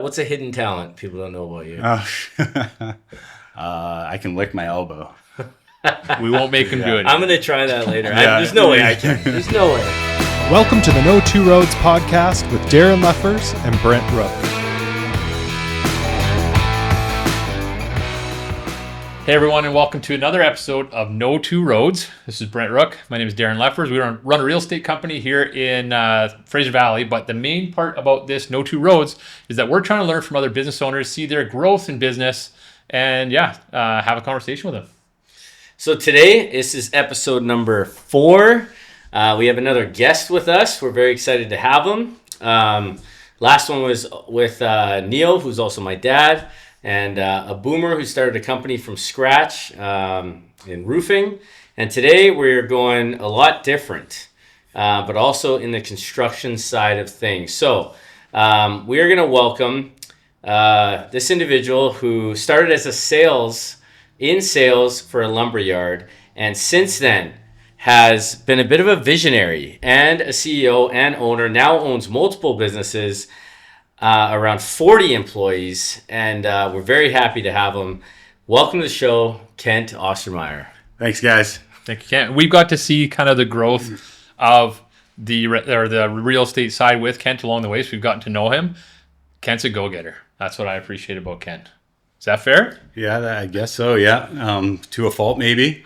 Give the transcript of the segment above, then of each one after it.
What's a hidden talent people don't know about you? I can lick my elbow. We won't make him do it. I'm going to try that later. Yeah. There's no way I can. There's no way. Welcome to the No Two Roads podcast with Darren Leffers and Brent Rook. Hey everyone, and welcome to another episode of No Two Roads. This is Brent Rook. My name is Darren Leffers. We run a real estate company here in Fraser Valley, but the main part about this No Two Roads is that we're trying to learn from other business owners, see their growth in business, and have a conversation with them. So today, this is episode number 4. We have another guest with us. We're very excited to have him. Last one was with Neil, who's also my dad, and a boomer who started a company from scratch in roofing. And today we're going a lot different, but also in the construction side of things. So we are going to welcome this individual who started as sales for a lumberyard, and since then has been a bit of a visionary and a CEO and owner, now owns multiple businesses, around 40 employees, and we're very happy to have him. Welcome to the show, Kent Ostermeier. Thanks, guys. Thank you, Kent. We've got to see kind of the growth of the real estate side with Kent along the way, so we've gotten to know him. Kent's a go-getter. That's what I appreciate about Kent. Is that fair? Yeah, I guess so, yeah. To a fault, maybe.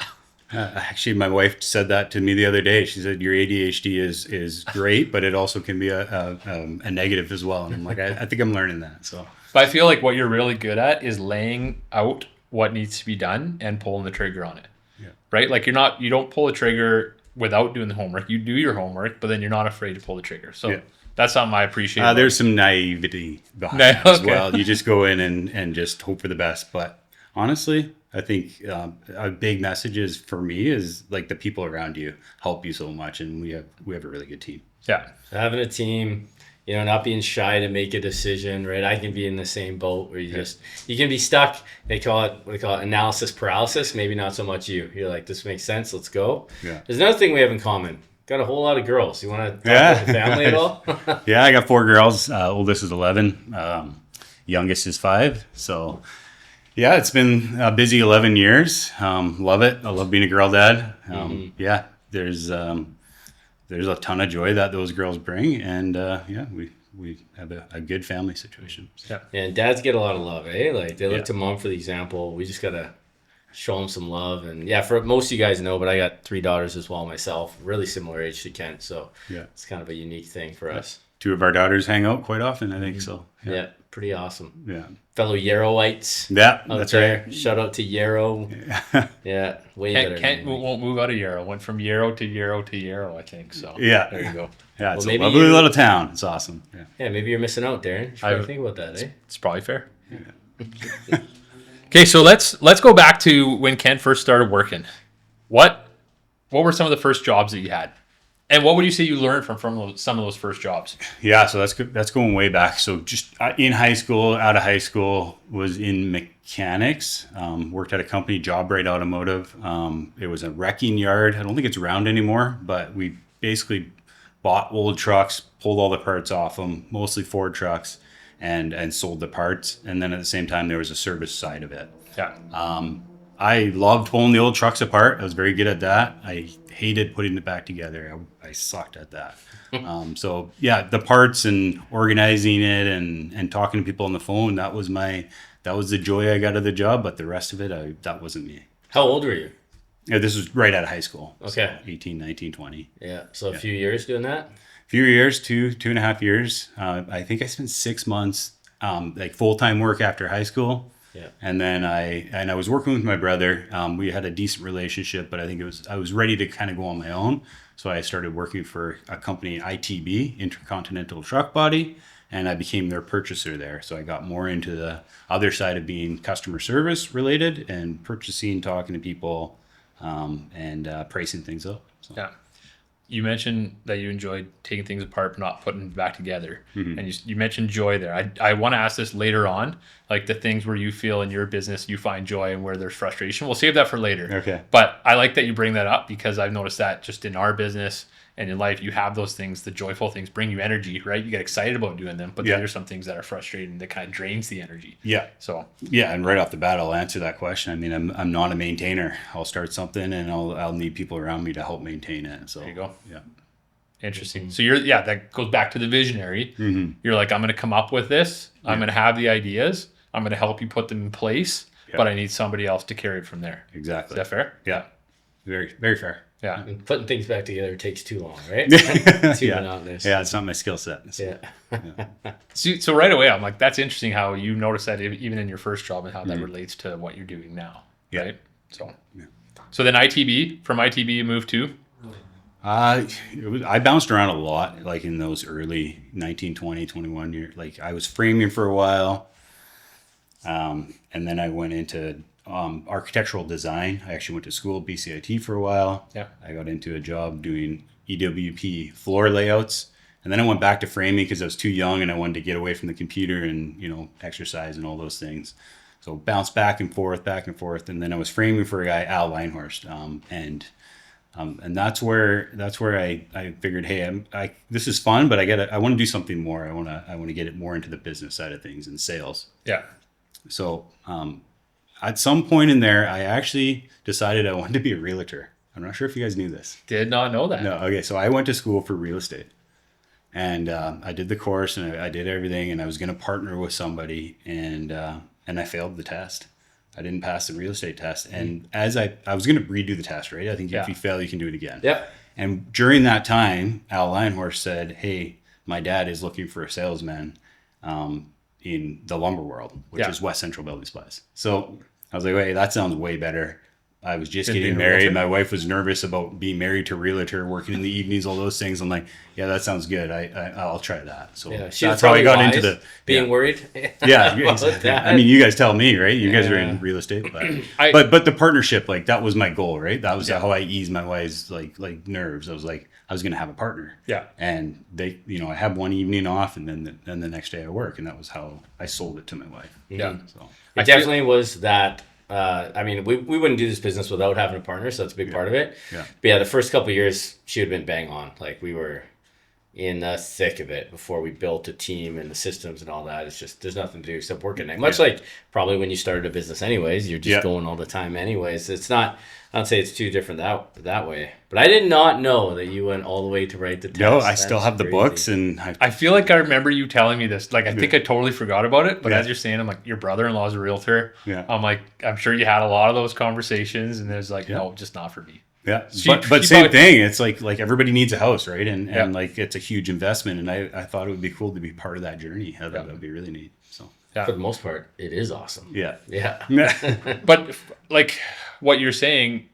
Actually, my wife said that to me the other day. She said, your ADHD is great, but it also can be a negative as well. And I'm like, I think I'm learning that. So, but I feel like what you're really good at is laying out what needs to be done and pulling the trigger on it. yeah. Right? Like you don't pull the trigger without doing the homework. You do your homework, but then you're not afraid to pull the trigger. So Yeah. that's something I appreciate. There's some naivety behind that as well. You just go in and just hope for the best. But honestly, I think a big message is for me is like the people around you help you so much, and we have a really good team. Yeah. So having a team, not being shy to make a decision, right? I can be in the same boat where you can be stuck. They call it analysis paralysis. Maybe not so much you. You're like, this makes sense. Let's go. Yeah. There's another thing we have in common. Got a whole lot of girls. You want to talk about the family at all? Yeah, I got 4 girls. Oldest is 11. Youngest is 5. So, yeah, it's been a busy 11 years. Love it. I love being a girl dad. Yeah, there's a ton of joy that those girls bring, and we have a good family situation. Yeah. And dads get a lot of love, eh? Like they look to mom for the example. We just gotta show them some love, and for most of you guys know, but I got 3 daughters as well myself, really similar age to Kent, so it's kind of a unique thing for us. 2 of our daughters hang out quite often, I think. So Yeah, pretty awesome. Yeah. Fellow Yarrowites. Yeah, out that's there. right. Shout out to Yarrow. Yeah, way better. Kent won't move out of Yarrow. Went from Yarrow to Yarrow to Yarrow, I think. So Yeah. there you go. Yeah, it's Well, a maybe lovely you- little town. It's awesome. Yeah. Yeah, maybe you're missing out, Darren. You should probably think about that, eh? It's probably fair. Okay, so let's go back to when Kent first started working. What were some of the first jobs that you had? And what would you say you learned from some of those first jobs? Yeah, so that's going way back. So just in high school, out of high school, was in mechanics. Worked at a company, Job Right Automotive. It was a wrecking yard. I don't think it's around anymore, but we basically bought old trucks, pulled all the parts off them, mostly Ford trucks, and sold the parts. And then at the same time, there was a service side of it. Yeah. I loved pulling the old trucks apart. I was very good at that. I hated putting it back together. I sucked at that. So yeah, the parts and organizing it and talking to people on the phone, that was the joy I got out of the job. But the rest of it, that wasn't me. How old were you? Yeah, this was right out of high school. Okay. So 18, 19, 20. Yeah, so a few years doing that? Few years, 2.5 years. I think I spent 6 months, like full-time work after high school. Yeah. And then I was working with my brother. We had a decent relationship, but I think I was ready to kind of go on my own. So I started working for a company, ITB, Intercontinental Truck Body, and I became their purchaser there. So I got more into the other side of being customer service related and purchasing, talking to people, and pricing things up. So. Yeah. You mentioned that you enjoyed taking things apart but not putting them back together. Mm-hmm. And you mentioned joy there. I want to ask this later on, like the things where you feel in your business you find joy and where there's frustration. We'll save that for later. Okay. But I like that you bring that up because I've noticed that just in our business And in life, you have those things, the joyful things bring you energy, right? You get excited about doing them, but then there's some things that are frustrating that kind of drains the energy. Yeah. So yeah, and right off the bat, I'll answer that question. I mean, I'm not a maintainer. I'll start something and I'll need people around me to help maintain it. So there you go. Yeah. Interesting. So that goes back to the visionary. You're like, I'm going to come up with this. I'm going to have the ideas. I'm going to help you put them in place, but I need somebody else to carry it from there. Exactly. Is that fair? Yeah. Very, very fair. Yeah. And putting things back together takes too long, right? Too monotonous. Yeah, it's not my skill set. So. Yeah. So right away, I'm like, that's interesting how you notice that even in your first job and how that relates to what you're doing now. Yeah. Right. So then from ITB you moved to? I bounced around a lot, like in those early 19, 20, 21 years. Like I was framing for a while. And then I went into architectural design. I actually went to school, BCIT, for a while. Yeah. I got into a job doing EWP floor layouts. And then I went back to framing because I was too young and I wanted to get away from the computer and, exercise and all those things. So bounced back and forth. And then I was framing for a guy, Al Leinhorst. And that's where I figured, hey, this is fun, but I want to do something more. I want to get it more into the business side of things and sales. Yeah. So at some point in there, I actually decided I wanted to be a realtor. I'm not sure if you guys knew this. Did not know that. No. Okay. So I went to school for real estate, and I did the course and I did everything, and I was going to partner with somebody, and I failed the test. I didn't pass the real estate test, and as I was going to redo the test, right? I think if you fail, you can do it again. Yep. And during that time, Al Leinhorst said, "Hey, my dad is looking for a salesman in the lumber world, which is West Central Building Supplies." So I was like, "Wait, that sounds way better." I was just getting married. My wife was nervous about being married to a realtor, working in the evenings, all those things. I'm like, "Yeah, that sounds good. I'll try that." So she probably got into the being worried. Yeah, exactly. I mean, you guys tell me, right? You guys are in real estate, but the partnership, like that was my goal, right? That was how I eased my wife's like nerves. I was like, I was gonna have a partner. Yeah. And they, I had one evening off, and then the next day I work, and that was how I sold it to my wife. Yeah. So it definitely was that. I mean, we wouldn't do this business without having a partner, so that's a big part of it. Yeah. But yeah, the first couple of years, she would have been bang on. Like we were in the thick of it before we built a team and the systems and all that. It's just, there's nothing to do except working it. Much like probably when you started a business anyways, you're just going all the time anyways. It's not, I don't say it's too different that way. But I did not know that you went all the way to write the test. No, I still have the books, and I feel like I remember you telling me this. Like I think I totally forgot about it, but as you're saying, I'm like, your brother-in-law's a realtor. Yeah. I'm like, I'm sure you had a lot of those conversations, and there's like, no, just not for me. Yeah, but same thing. It's like everybody needs a house, right? And like it's a huge investment, and I thought it would be cool to be part of that journey. I thought that would be really neat. So for the most part, it is awesome. Yeah. But like what you're saying,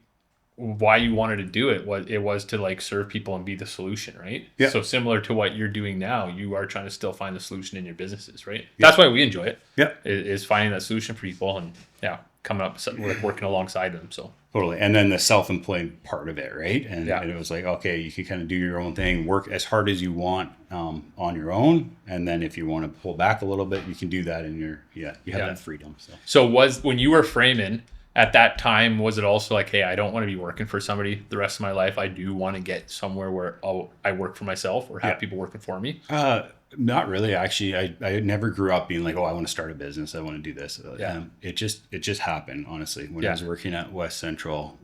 why you wanted to do it was to like serve people and be the solution, right? Yeah. So similar to what you're doing now, you are trying to still find the solution in your businesses, right? Yeah. That's why we enjoy it. Yeah. Is finding that solution for people and coming up working alongside them. So totally. And then the self-employed part of it, right? And it was like, okay, you can kind of do your own thing, work as hard as you want on your own, and then if you want to pull back a little bit, you can do that in your you have that freedom. So was when you were framing at that time, was it also like, hey, I don't want to be working for somebody the rest of my life. I do want to get somewhere where I work for myself or have people working for me? Not really. Actually, I never grew up being like, oh, I want to start a business. I want to do this. It just happened, honestly, when I was working at West Central.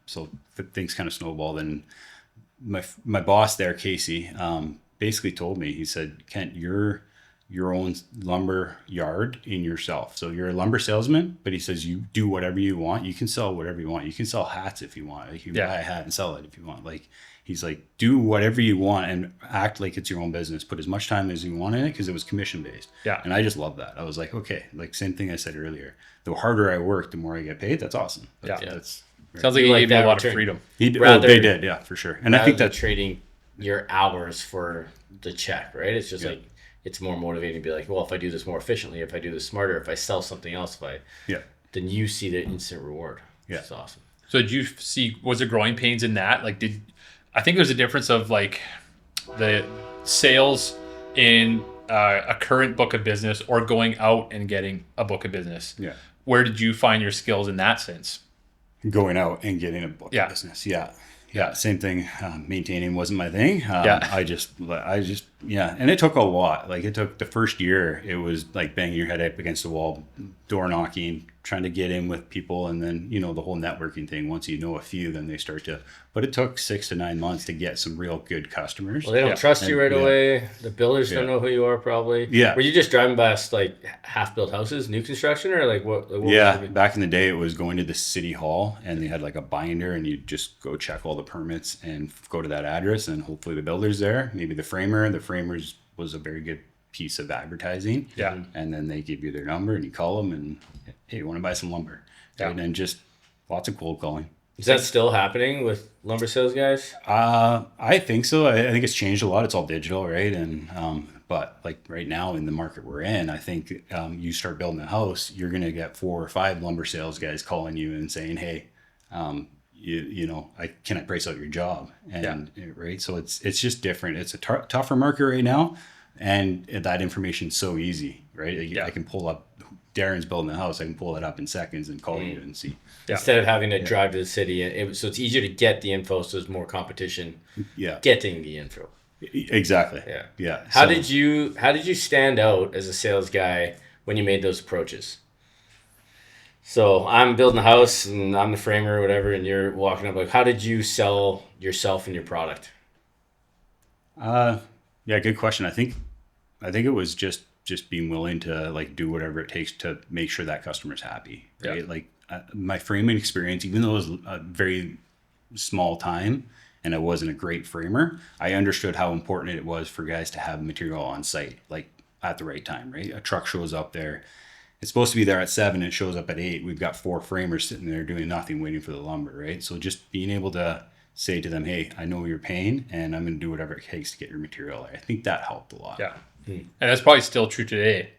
So things kind of snowballed. And my boss there, Casey, basically told me, he said, Kent, you're your own lumber yard in yourself. So you're a lumber salesman, but he says you do whatever you want. You can sell whatever you want. You can sell hats if you want. Like you buy a hat and sell it if you want. Like he's like, do whatever you want and act like it's your own business. Put as much time as you want in it because it was commission based. Yeah. And I just love that. I was like, okay, like same thing I said earlier. The harder I work, the more I get paid. That's awesome. That's right. Sounds like he gave you a lot of freedom. They did, yeah, for sure. And I think that trading your hours for the check, right? It's just like, it's more motivating to be like, well, if I do this more efficiently, if I do this smarter, if I sell something else, then you see the instant reward. Yeah. It's awesome. So did you see, was there growing pains in that? Like I think there's a difference of like the sales in a current book of business or going out and getting a book of business. Yeah. Where did you find your skills in that sense? Going out and getting a book of business. Yeah. Yeah, same thing. Maintaining wasn't my thing. Yeah. I just, yeah. And it took a lot. Like it took the first year, it was like banging your head up against the wall, door knocking, trying to get in with people. And then, the whole networking thing. Once you know a few, then they start to, but it took 6 to 9 months to get some real good customers. Well, they don't trust you right away. The builders don't know who you are, probably. Yeah. Were you just driving past like half-built houses, new construction, or like what Yeah, back in the day, it was going to the city hall, and they had like a binder, and you'd just go check all the permits and go to that address, and hopefully the builder's there, maybe the framer. The framers was a very good piece of advertising. Yeah. And then they give you their number, and you call them, and hey, you want to buy some lumber? Yeah. And then just lots of cold calling. Is that still happening with lumber sales guys? I think so. I think it's changed a lot. It's all digital, right? And but like right now in the market we're in, I think you start building a house, you're gonna get 4 or 5 lumber sales guys calling you and saying, "Hey, can I price out your job?" And right, so it's just different. It's a tougher market right now, and that information's so easy, right? I can pull up. Darren's building a house. I can pull it up in seconds and call you and see. Instead of having to drive to the city, so it's easier to get the info. So there's more competition. Yeah, getting the info. Exactly. Yeah. How did you stand out as a sales guy when you made those approaches? So I'm building a house and I'm the framer or whatever, and you're walking up. Like, how did you sell yourself and your product? Yeah, good question. I think it was just being willing to like do whatever it takes to make sure that customer's happy, right? Like my framing experience, even though it was a very small time and I wasn't a great framer, I understood how important it was for guys to have material on site, like at the right time, right? A truck shows up there. It's supposed to be there at 7. It shows up at 8. We've got 4 framers sitting there doing nothing, waiting for the lumber, right? So just being able to say to them, "Hey, I know you're paying, and I'm going to do whatever it takes to get your material there." I think that helped a lot. Yeah. And that's probably still true today,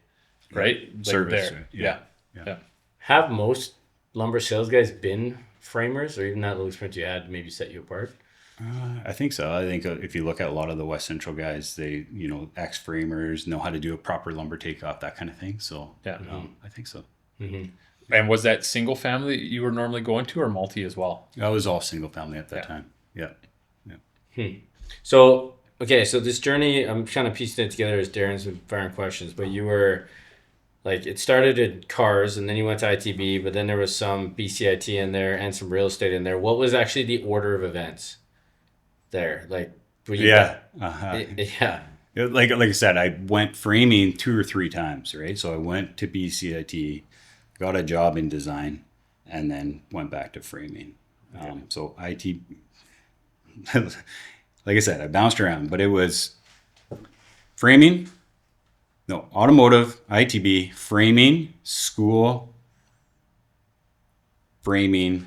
right? Like Service. there. Yeah. Have most lumber sales guys been framers, or even that little experience you had maybe set you apart? I think so. I think if you look at a lot of the West Central guys, they, ex-framers, know how to do a proper lumber takeoff, that kind of thing. So I think so. Mm-hmm. And was that single family you were normally going to, or multi as well? I was all single family at that time. Yeah. So, okay, so this journey, I'm kind of piecing it together as Darren's been firing questions, but you were, like, it started in cars, and then you went to ITB, but then there was some BCIT in there and some real estate in there. What was actually the order of events there? Like, were you... Yeah. Like I said, I went framing 2 or 3 times, right? So I went to BCIT, got a job in design, and then went back to framing. So IT... Like I said, I bounced around, but it was framing, automotive, ITB, framing, school, framing,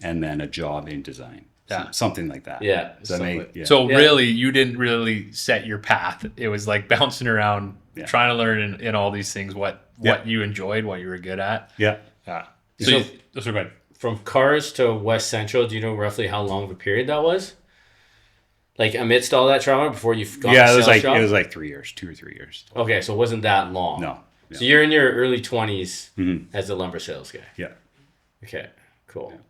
and then a job in design. Yeah. Something like that. Yeah. So really, you didn't really set your path. It was like bouncing around, trying to learn in all these things what you enjoyed, what you were good at. Yeah. Yeah. So go ahead. From cars to West Central, do you know roughly how long of a period that was? Like amidst all that trauma before you got it was like 3 years, 2 or 3 years. Okay, so it wasn't that long. No. So you're in your early 20s as a lumber sales guy. Yeah. Okay, cool. Yeah.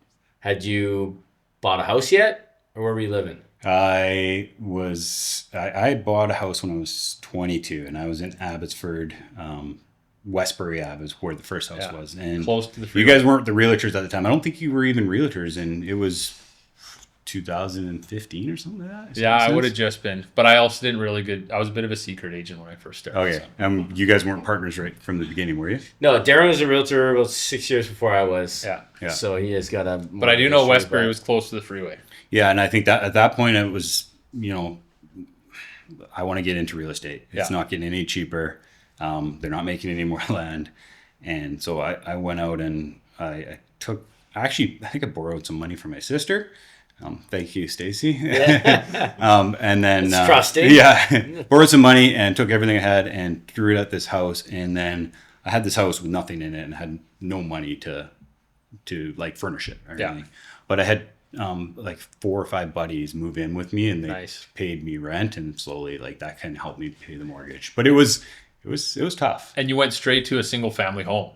Had you bought a house yet, or where were you living? I bought a house when I was 22, and I was in Abbotsford. Westbury Ave is where the first house was, and close to the freeway. You guys weren't the realtors at the time. I don't think you were even realtors, and it was 2015 or something like that. Yeah, I would have just been, but I also didn't really I was a bit of a secret agent when I first started. Okay, so. You guys weren't partners right from the beginning, were you? No, Darren was a realtor about 6 years before I was. Yeah. So he has got a. But I do know Westbury was close to the freeway. Yeah, and I think that at that point it was, I want to get into real estate. It's not getting any cheaper. They're not making any more land, and so I went out and I think I borrowed some money from my sister. Thank you, Stacy. And then it's trusting. Yeah, borrowed some money and took everything I had and threw it at this house. And then I had this house with nothing in it and had no money to like furnish it or anything. But I had like 4 or 5 buddies move in with me, and they paid me rent, and slowly like that kind of helped me pay the mortgage. But it was tough. And you went straight to a single family home.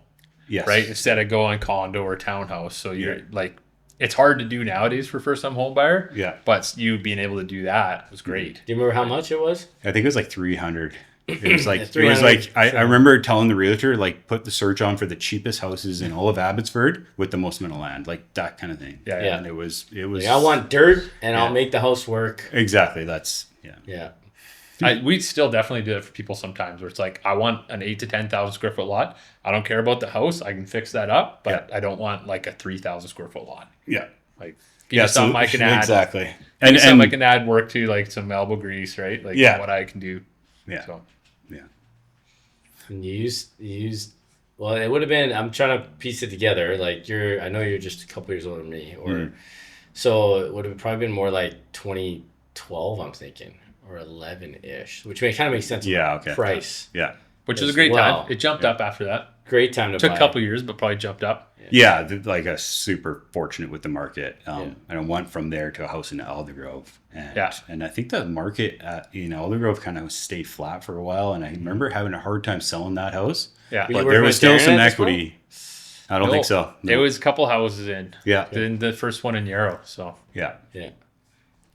Yes. Right? Instead of going condo or townhouse. So you're like, it's hard to do nowadays for first time home buyer. Yeah. But you being able to do that was great. Do you remember how much it was? I think it was like 300. It was like, I so- remember telling the realtor, like, put the search on for the cheapest houses in all of Abbotsford with the most amount of land, like that kind of thing. Yeah. And it was, Like, I want dirt and I'll make the house work. exactly. That's, Yeah. We still definitely do it for people sometimes where it's like, I want an 8 to 10,000 square foot lot. I don't care about the house. I can fix that up, but I don't want like a 3,000 square foot lot. yeah. Like, give me something I can add. Exactly. And something I can add work to, like some elbow grease, right? Like what I can do. Yeah. So. Yeah. And you used, well, it would have been, I'm trying to piece it together. Like I know you're just a couple years older than me, or so it would have probably been more like 2012, I'm thinking, or 11-ish, which kind of makes sense. Okay. Price. Yeah. Which is a great time. It jumped up after that. Great time to Took buy. a couple years, but probably jumped up. Yeah, like a super fortunate with the market. And I went from there to a house in Aldergrove. And I think the market in Aldergrove kind of stayed flat for a while. And I remember having a hard time selling that house. Yeah. But there was still some equity. I don't think so. No. It was a couple houses in. Yeah. Then the first one in Yarrow. So. Yeah. Yeah.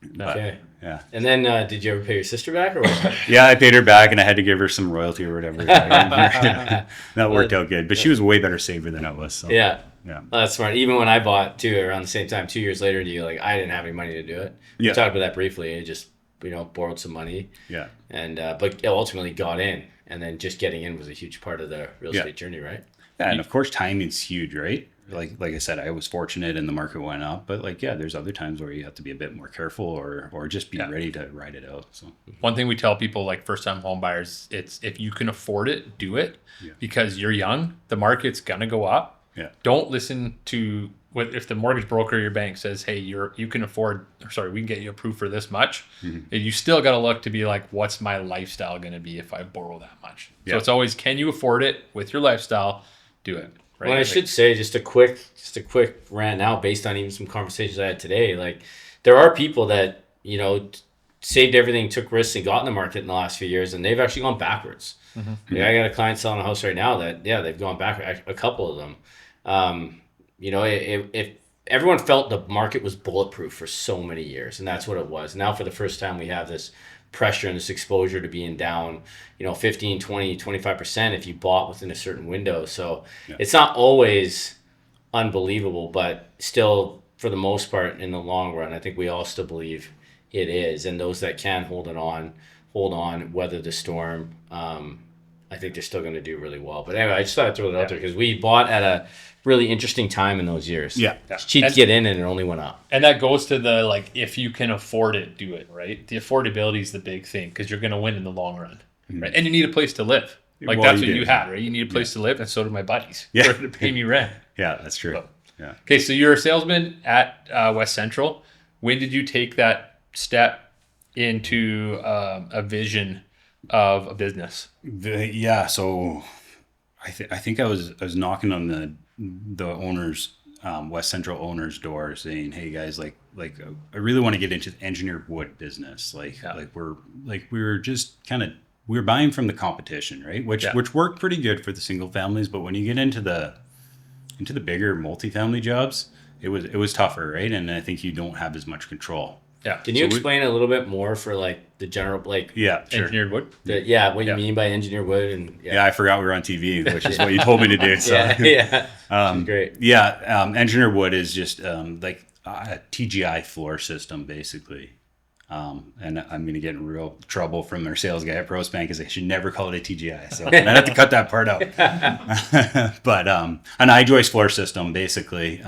But, Okay. Yeah. And then did you ever pay your sister back or what? Yeah, I paid her back and I had to give her some royalty or whatever. That worked out good. But she was a way better saver than I was. So. Yeah. Yeah. Well, that's smart. Even when I bought too around the same time, 2 years later, I didn't have any money to do it. We talked about that briefly. I just, borrowed some money. Yeah. And, but ultimately got in, and then just getting in was a huge part of the real estate journey, right? Yeah. And of course, timing's huge, right? Like I said, I was fortunate and the market went up, but there's other times where you have to be a bit more careful or just be ready to ride it out. So one thing we tell people like first time home buyers, it's if you can afford it, do it because you're young, the market's going to go up. Yeah. Don't listen to if the mortgage broker or your bank says, hey, we can get you approved for this much. Mm-hmm. You still got to look to be like, what's my lifestyle going to be if I borrow that much? So it's always, can you afford it with your lifestyle? Do it. Right? Well, I should say just a quick rant now based on even some conversations I had today. Like there are people that, saved everything, took risks and got in the market in the last few years, and they've actually gone backwards. Mm-hmm. I got a client selling a house right now that, they've gone back, a couple of them. If everyone felt the market was bulletproof for so many years, and that's what it was. Now for the first time, we have this pressure and this exposure to being down, 15, 20, 25% if you bought within a certain window. So it's not always unbelievable, but still for the most part in the long run, I think we all still believe it is. And those that can hold on, weather the storm, I think they're still going to do really well. But anyway, I just thought I'd throw that out there because we bought at a really interesting time in those years. Yeah. It's cheap to get in and it only went up. And that goes to the, if you can afford it, do it, right? The affordability is the big thing because you're going to win in the long run, right? And you need a place to live. That's what you had, right? You need a place to live, and so did my buddies. Yeah. To pay me rent. Yeah, that's true. So, yeah. Okay, so you're a salesman at West Central. When did you take that step into a vision of a business? So I think I was knocking on the owner's West Central owner's door saying, hey guys, like I really want to get into the engineered wood business. We were buying from the competition, right? Which worked pretty good for the single families, but when you get into the bigger multifamily jobs, it was tougher, right? And I think you don't have as much control. Yeah. Can you explain a little bit more for the general sure. Engineered wood? What you mean by engineered wood and I forgot we were on TV, which is what you told me to do. So great. Engineered wood is just like a TGI floor system basically. And I'm going to get in real trouble from our sales guy at Prospan because I should never call it a TGI. So I have to cut that part out. But an I-joist floor system, basically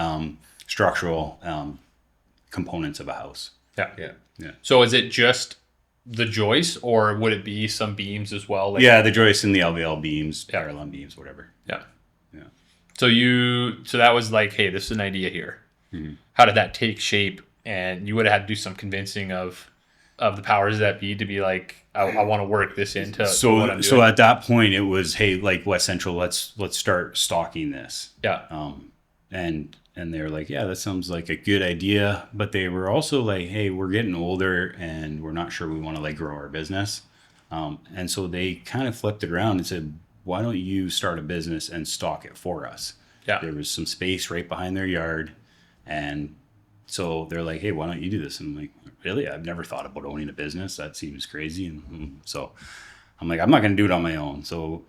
structural components of a house. Yeah. So is it just the joist, or would it be some beams as well? The joists and the LVL beams, parallel beams, whatever. Yeah. So that was like, hey, this is an idea here. Mm-hmm. How did that take shape? And you would have had to do some convincing of the powers that be to be like, I want to work this into so what I'm doing. So at that point, it was, hey, like West Central, let's start stocking this. Yeah. And they were like, yeah, that sounds like a good idea. But they were also like, hey, we're getting older and we're not sure we want to grow our business. And so they kind of flipped it around and said, why don't you start a business and stock it for us? Yeah. There was some space right behind their yard and so they're like, hey, why don't you do this? And I'm like, really? I've never thought about owning a business. That seems crazy. And so I'm like, I'm not going to do it on my own. So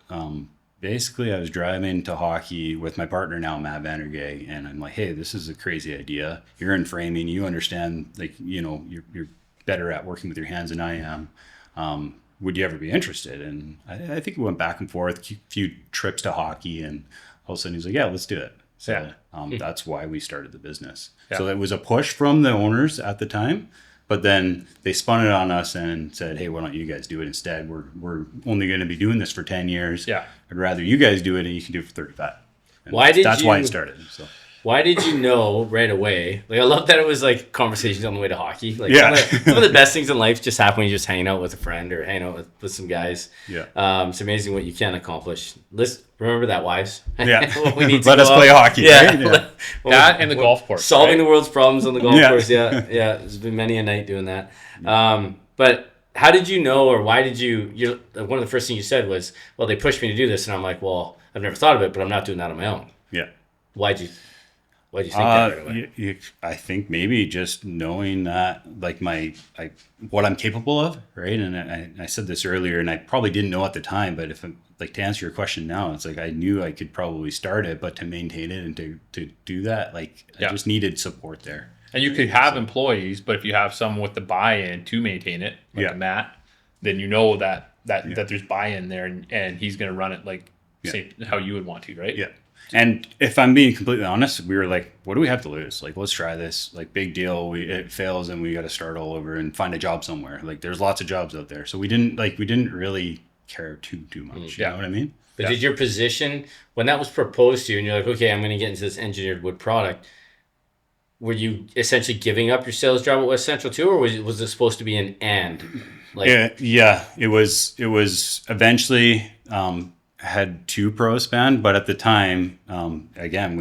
basically I was driving to hockey with my partner now, Matt Vandergay. And I'm like, hey, this is a crazy idea. You're in framing. You understand, like, you know, you're better at working with your hands than I am. Would you ever be interested? And I think we went back and forth, a few trips to hockey, and all of a sudden he's like, yeah, let's do it. So that's why we started the business. Yeah. So it was a push from the owners at the time, but then they spun it on us and said, hey, why don't you guys do it instead? We're only going to be doing this for 10 years. Yeah. I'd rather you guys do it and you can do it for 35. And that's why it started. So. Why did you know right away? Like, I love that it was like conversations on the way to hockey. Like, yeah. some of the best things in life just happen when you're just hanging out with a friend or hanging out with some guys. Yeah. It's amazing what you can accomplish. Remember that, wives? Yeah. We need to Let us play hockey. Yeah. Right? Yeah. That and the golf course. Solving the world's problems on the golf course. Yeah. Yeah. There's been many a night doing that. But how did you know, or why did you one of the first things you said was, well, they pushed me to do this. And I'm like, well, I've never thought of it, but I'm not doing that on my own. Yeah. Why'd you think that right away? I think maybe just knowing that, like, what I'm capable of, right? And I said this earlier, and I probably didn't know at the time, but to answer your question now, it's like I knew I could probably start it, but to maintain it and to do that, like, I just needed support there. And you could have employees, but if you have someone with the buy-in to maintain it, like a Matt, then you know that there's buy-in there, and he's going to run it like say how you would want to, right? Yeah. And if I'm being completely honest, we were like, what do we have to lose? Like, let's try this. Like, big deal. It fails and we got to start all over and find a job somewhere. Like, there's lots of jobs out there. So we didn't really care too much. You know what I mean? But did your position, when that was proposed to you and you're like, okay, I'm going to get into this engineered wood product, were you essentially giving up your sales job at West Central too, or was it supposed to be an and? Like, yeah. It was eventually, had two Prospan, but at the time, again,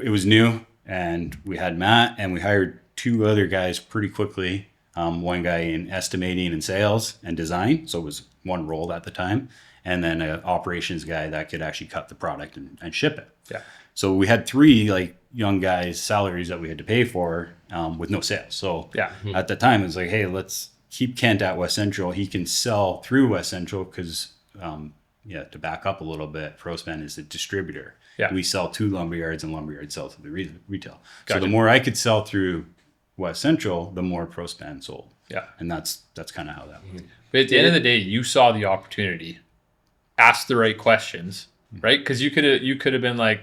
it was new, and we had Matt, and we hired two other guys pretty quickly. One guy in estimating and sales and design, so it was one role at the time, and then an operations guy that could actually cut the product and ship it. Yeah. So we had three like young guys' salaries that we had to pay for with no sales. So at the time, it was like, hey, let's keep Kent at West Central. He can sell through West Central because. To back up a little bit, Prospan is a distributor. Yeah. We sell to lumberyards and lumberyards sell to the retail. Gotcha. So the more I could sell through West Central, the more Prospan sold. Yeah. And that's kind of how that went. But at the end of the day, you saw the opportunity, asked the right questions, right? Because you could have been like,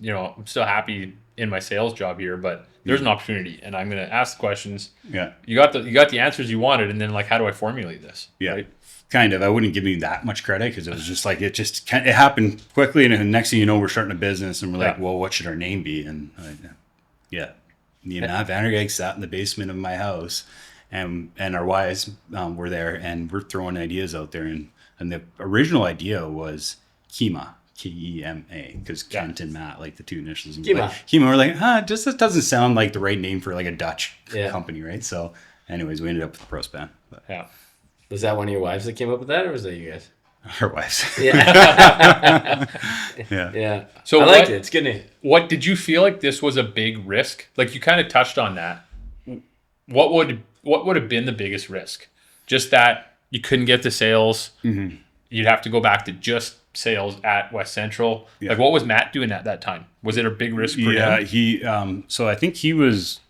I'm still happy in my sales job here, but there's an opportunity and I'm going to ask the questions. Yeah. You got the answers you wanted, and then like, how do I formulate this? Yeah. Right? Kind of. I wouldn't give you that much credit because it was just like it happened quickly, and the next thing you know, we're starting a business, and we're like, well, what should our name be? And me and Matt Vandergeg sat in the basement of my house, and our wives were there, and we're throwing ideas out there, and the original idea was Kema, Kema, because Kent and Matt, like the two initials. Kema. We're like, this doesn't sound like the right name for like a Dutch company, right? So, anyways, we ended up with Prospan. Yeah. Was that one of your wives that came up with that, or was that you guys? Her wives. Yeah. Yeah. So I liked it. It's good name. What did you feel like this was a big risk? Like, you kind of touched on that. What would have been the biggest risk? Just that you couldn't get the sales. Mm-hmm. You'd have to go back to just sales at West Central. Yeah. Like, what was Matt doing at that time? Was it a big risk for him? Yeah, he. So I think he was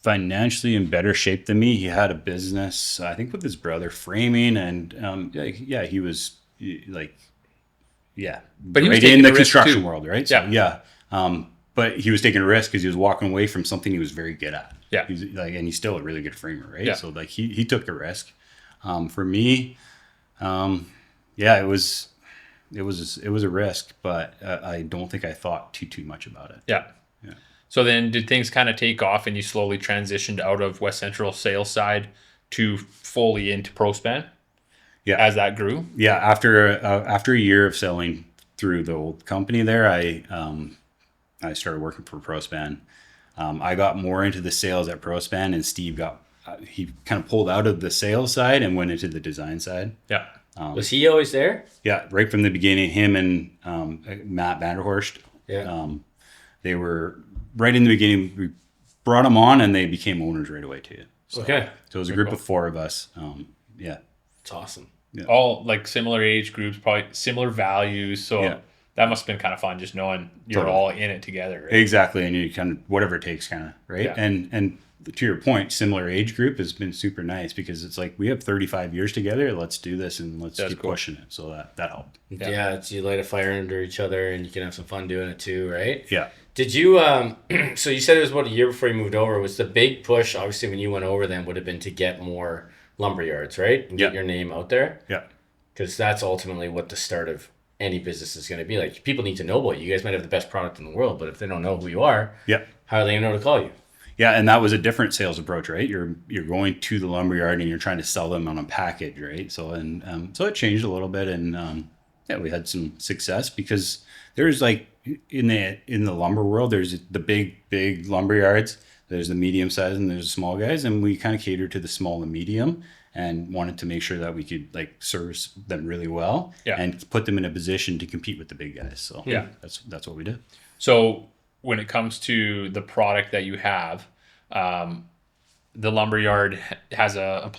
financially in better shape than me. He had a business, I think, with his brother framing, and he was like, but he was right in the construction world, right? So, but he was taking a risk because he was walking away from something he was very good at. Yeah, he's like, and he's still a really good framer, right? Yeah. So like he took a risk. For me, it was a risk, but I don't think I thought too much about it. Yeah. So then did things kind of take off and you slowly transitioned out of West Central sales side to fully into Prospan? Yeah. As that grew? Yeah. After a year of selling through the old company there, I started working for Prospan. I got more into the sales at Prospan, and Steve he kind of pulled out of the sales side and went into the design side. Yeah. Was he always there? Yeah. Right from the beginning, him and Matt Vanderhorst. Yeah. They were right in the beginning. We brought them on, and they became owners right away too. So, Okay. So it was a group of 4 of us. Yeah. It's awesome. All like similar age groups, probably similar values. So Yeah. that must have been kind of fun, just knowing you're Totally. all in it together. Right? Exactly. And you kind of, whatever it takes kind of, right? Yeah. And to your point, similar age group has been super nice because it's like, we have 35 years together. Let's do this and let's keep pushing it. So that helped. Yeah. It's you light a fire under each other and you can have some fun doing it too, right? Yeah. Did you, so you said it was about a year before you moved over. Was the big push, obviously, when you went over then would have been to get more lumber yards, right? And get your name out there? Yeah. Because that's ultimately what the start of any business is going to be. Like, people need to know about you. You guys might have the best product in the world, but if they don't know who you are, how are they going to know to call you? Yeah, and that was a different sales approach, right? You're going to the lumberyard and you're trying to sell them on a package, right? So so it changed a little bit, and we had some success because there's like in the lumber world, there's the big lumberyards, there's the medium size, and there's the small guys, and we kind of catered to the small and medium, and wanted to make sure that we could like service them really well and put them in a position to compete with the big guys. So that's what we did. So when it comes to the product that you have, the lumberyard has a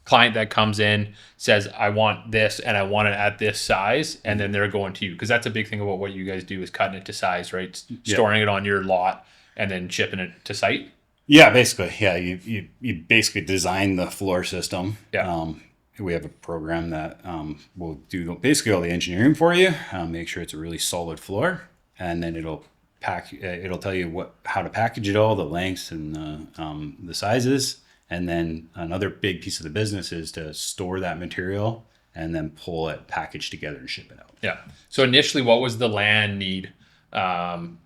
client that comes in, says, I want this and I want it at this size, and then they're going to you, because that's a big thing about what you guys do is cutting it to size, right? Storing it on your lot and then shipping it to site. Yeah, basically. Yeah, you basically design the floor system. Yeah. We have a program that will do basically all the engineering for you, make sure it's a really solid floor, and then it'll tell you how to package it all, the lengths and the sizes. And then another big piece of the business is to store that material and then pull it packaged together and ship it out. Yeah. So initially, what was the land need, and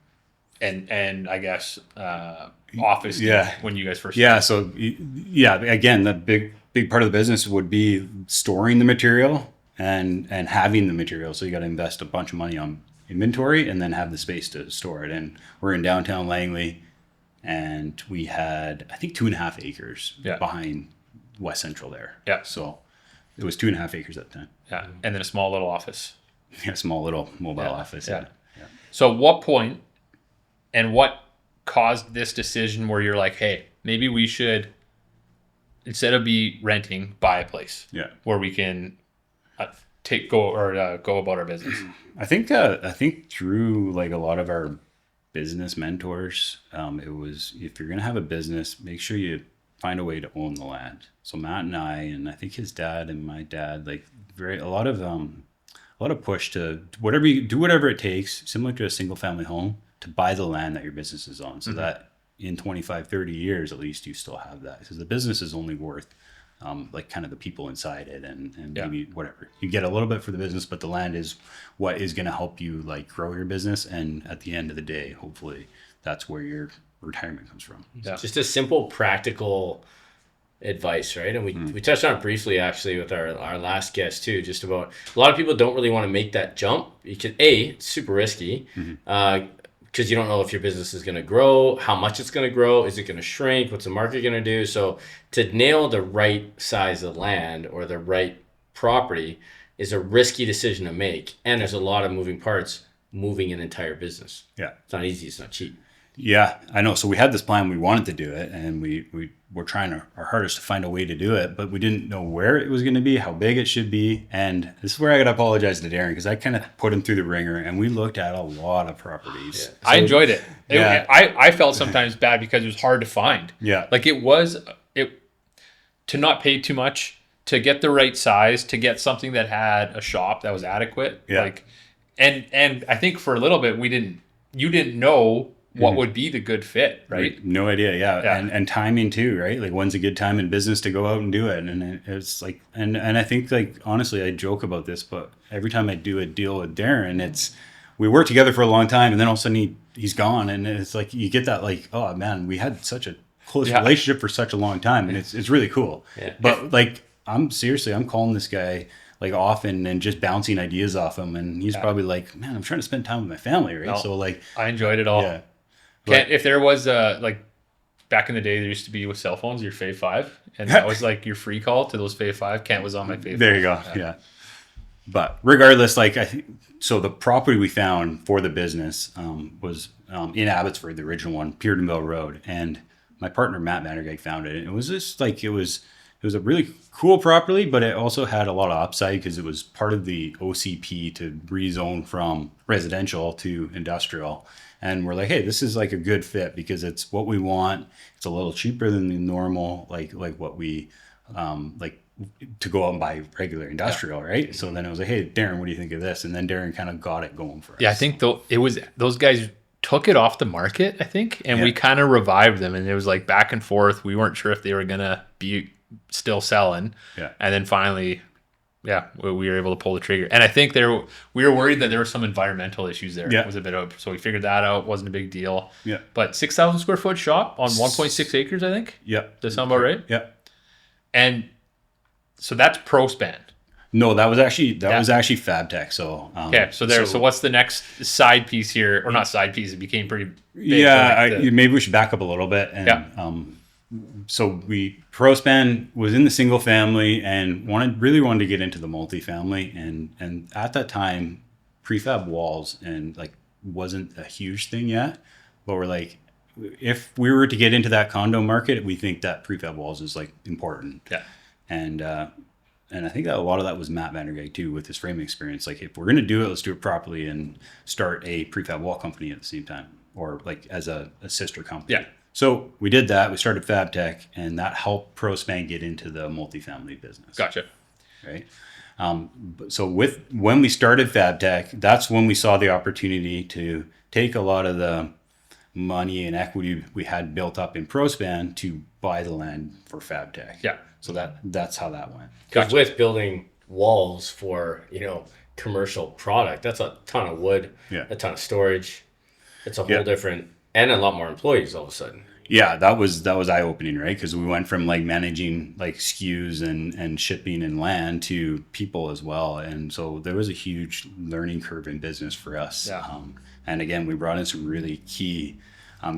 I guess office need when you guys first started? So again, the big part of the business would be storing the material and having the material. So you got to invest a bunch of money on inventory and then have the space to store it. And we're in downtown Langley, and we had, I think, 2.5 acres behind West Central there. Yeah. So it was 2.5 acres at the time. Yeah. And then a small little office. Yeah, small little mobile office. Yeah. So what point and what caused this decision where you're like, hey, maybe we should, instead of renting, buy a place where we can go about our business? I think through like a lot of our business mentors, it was, if you're going to have a business, make sure you find a way to own the land. So Matt and I think his dad and my dad, like a lot of push to whatever it takes, similar to a single family home, to buy the land that your business is on, so that in 25, 30 years, at least you still have that, because the business is only worth like kind of the people inside it, and maybe whatever you get a little bit for the business, but the land is what is going to help you like grow your business. And at the end of the day, hopefully that's where your retirement comes from. Just a simple practical advice, right? And we touched on it briefly actually with our last guest too, just about a lot of people don't really want to make that jump because it's super risky, because you don't know if your business is going to grow, how much it's going to grow, is it going to shrink, what's the market going to do. So to nail the right size of land or the right property is a risky decision to make, and there's a lot of moving parts moving an entire business. It's not easy, it's not cheap. Yeah, I know. So we had this plan, we wanted to do it, and we were trying our hardest to find a way to do it, but we didn't know where it was going to be, how big it should be. And this is where I got to apologize to Darren, because I kind of put him through the ringer, and we looked at a lot of properties. So, I enjoyed it. I felt sometimes bad because it was hard to find. Like it to not pay too much, to get the right size, to get something that had a shop that was adequate. Like, and I think for a little bit you didn't know what would be the good fit, right? No idea. And timing too, right? Like, when's a good time in business to go out and do it? And it's like, and I think, like, honestly, I joke about this, but every time I do a deal with Darren, we work together for a long time, and then all of a sudden he's gone, and it's like you get that, like, oh man, we had such a close relationship for such a long time, and it's really cool. But like, I'm calling this guy like often and just bouncing ideas off him, and he's probably like, man, I'm trying to spend time with my family, right? No, so like, I enjoyed it all. If there was like back in the day, there used to be with cell phones your Fave 5, and that was like your free call to those Fave 5. Kent was on my Fave 5. There you go. Yeah. But regardless, like so the property we found for the business was in Abbotsford, the original one, Peardenville Road, and my partner Matt Vandergeek found it. And it was just like it was a really cool property, but it also had a lot of upside because it was part of the OCP to rezone from residential to industrial. And we're like, hey, this is like a good fit because it's what we want. It's a little cheaper than the normal, like what we like to go out and buy regular industrial, right? So then it was like, hey, Darren, what do you think of this? And then Darren kind of got it going for us. Yeah, I think it was those guys took it off the market, I think, and we kind of revived them, and it was like back and forth. We weren't sure if they were gonna be still selling, and then finally, we were able to pull the trigger. And I think we were worried that there were some environmental issues there. It was a bit of, so we figured that out. Wasn't a big deal. Yeah, but 6,000 square foot shop on 1.6 acres, I think. Yeah, does that sound about right? Yeah, and so that's Prospan. No, that was actually Fabtech. So so what's the next side piece here, or not side piece? It became pretty big. Yeah, maybe we should back up a little bit. And, so Prospan was in the single family and really wanted to get into the multifamily, and at that time, prefab walls and like wasn't a huge thing yet. But we're like, if we were to get into that condo market, we think that prefab walls is like important. Yeah, and I think that a lot of that was Matt Vandergeek too, with his framing experience. Like, if we're going to do it, let's do it properly and start a prefab wall company at the same time, or like as a sister company. Yeah. So we did that. We started Fabtech, and that helped Prospan get into the multifamily business. Gotcha. Right. So when we started Fabtech, that's when we saw the opportunity to take a lot of the money and equity we had built up in Prospan to buy the land for Fabtech. Yeah. So that's how that went. Because with building walls for, commercial product, that's a ton of wood, a ton of storage. It's a whole different, and a lot more employees all of a sudden. Yeah, that was eye-opening, right? Because we went from like managing like SKUs and shipping and land to people as well. And so there was a huge learning curve in business for us. Yeah. And again, we brought in some really key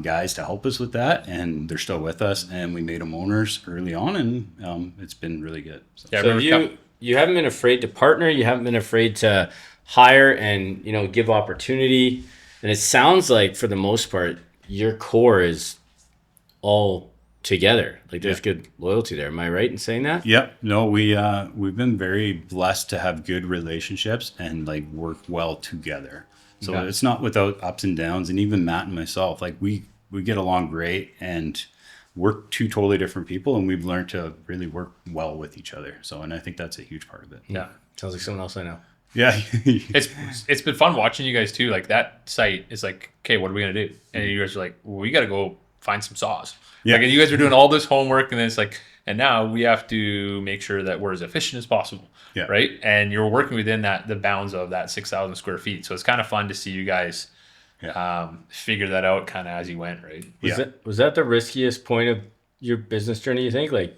guys to help us with that, and they're still with us, and we made them owners early on, and it's been really good. So you haven't been afraid to partner, you haven't been afraid to hire and give opportunity, and it sounds like for the most part your core is all together. Like there's good loyalty there. Am I right in saying that? Yep. No, we've been very blessed to have good relationships and like work well together. So it's not without ups and downs, and even Matt and myself, like we get along great, and we're two totally different people, and we've learned to really work well with each other. So, and I think that's a huge part of it. Yeah. Sounds like someone else I know. Yeah. It's been fun watching you guys too. Like that site is like, okay, what are we going to do? And you guys are like, well, we got to go find some saws. Yeah. Like, and you guys are doing all this homework, and then it's like, and now we have to make sure that we're as efficient as possible. Yeah. Right. And you're working within the bounds of that 6,000 square feet. So it's kind of fun to see you guys figure that out kind of as you went. Right. Was that the riskiest point of your business journey, you think? Like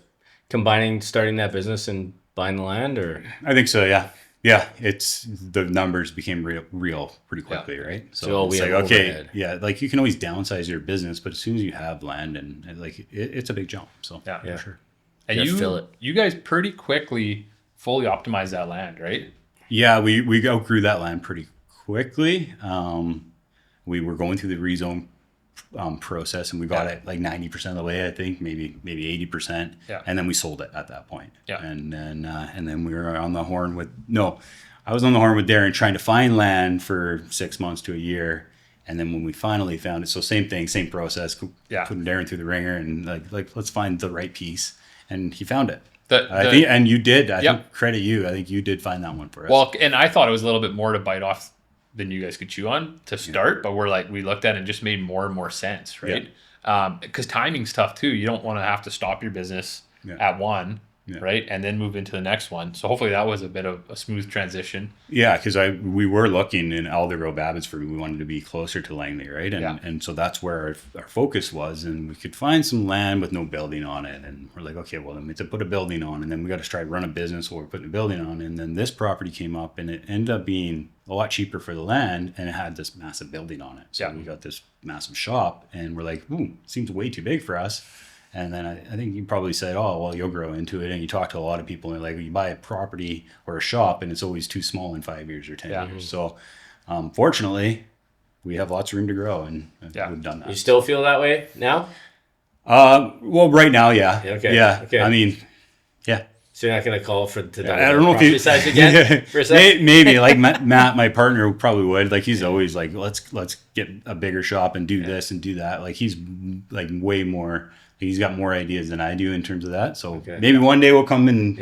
starting that business and buying the land, or? I think so. Yeah. Yeah. It's the numbers became real pretty quickly. Yeah. Right. So it's like, okay. Yeah. Like you can always downsize your business, but as soon as you have land and like, it's a big jump. So yeah, for sure. And you guys pretty quickly fully optimize that land, right? Yeah, we outgrew that land pretty quickly. We were going through the rezone process, and we got it like 90% of the way, I think, maybe 80%. Yeah. And then we sold it at that point. Yeah. And then we were on the horn I was on the horn with Darren trying to find land for 6 months to a year. And then when we finally found it, so same thing, same process, putting Darren through the ringer and like let's find the right piece. And he found it. I think, and you did. I think credit you. I think you did find that one for us. Well, and I thought it was a little bit more to bite off than you guys could chew on to start, but we looked at it and just made more and more sense, right? Because timing's tough too. You don't want to have to stop your business at one, right, and then move into the next one. So hopefully that was a bit of a smooth transition. Yeah, because we were looking in Aldergrove, Abbotsford. We wanted to be closer to Langley, right? And so that's where our focus was, and we could find some land with no building on it. And we're like, okay, well, then we have to put a building on, and then we got to try to run a business while we're putting a building on. And then this property came up, and it ended up being a lot cheaper for the land, and it had this massive building on it. So we got this massive shop, and we're like, seems way too big for us. And then I think you probably said, oh, well, you'll grow into it. And you talk to a lot of people and like, you buy a property or a shop and it's always too small in 5 years or 10 years. So fortunately, we have lots of room to grow and we've done that. You still feel that way now? Well, right now, yeah. Okay. Yeah. Okay. I mean, yeah. So you're not going to call to I don't know if he size again for a second? Maybe like Matt, my partner, probably would. Like he's always like, let's get a bigger shop and do this and do that. Like he's like way more. He's got more ideas than I do in terms of that. So maybe one day we'll come and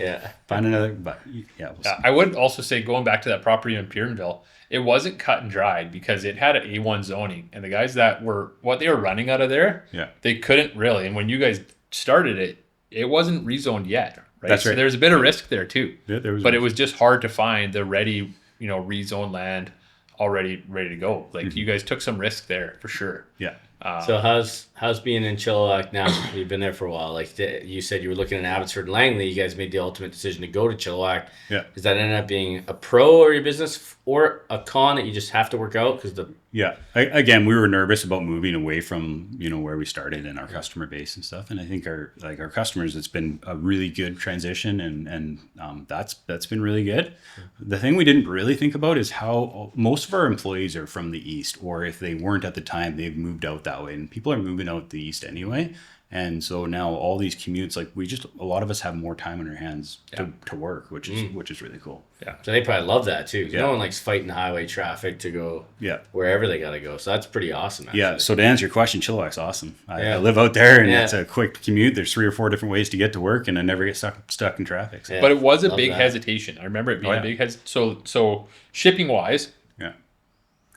find another. But we'll see. I would also say, going back to that property in Pierrenville, it wasn't cut and dried because it had an A1 zoning, and the guys that were what they were running out of there, they couldn't really. And when you guys started it, it wasn't rezoned yet, right? That's right. So there's a bit of risk there too. Yeah, but it was just hard to find the ready, rezoned land already ready to go. Like you guys took some risk there for sure. Yeah. So how's being in Chilliwack now? You've been there for a while. Like you said, you were looking at Abbotsford and Langley. You guys made the ultimate decision to go to Chilliwack. Yeah. Does that end up being a pro or your business or a con that you just have to work out? Again, we were nervous about moving away from where we started and our customer base and stuff. And I think our customers, it's been a really good transition, and that's been really good. The thing we didn't really think about is how most of our employees are from the east, or if they weren't at the time, they've moved out that way, and people are moving out the east anyway. And so now all these commutes, like a lot of us have more time on our hands to work, which is really cool. Yeah. So they probably love that too. No one likes fighting highway traffic to go wherever they got to go. So that's pretty awesome. Actually. Yeah. So to answer your question, Chilliwack's awesome. I live out there, and it's a quick commute. There's 3 or 4 different ways to get to work, and I never get stuck in traffic. So. But it was a big hesitation. I remember it being a big hesitation. So shipping wise,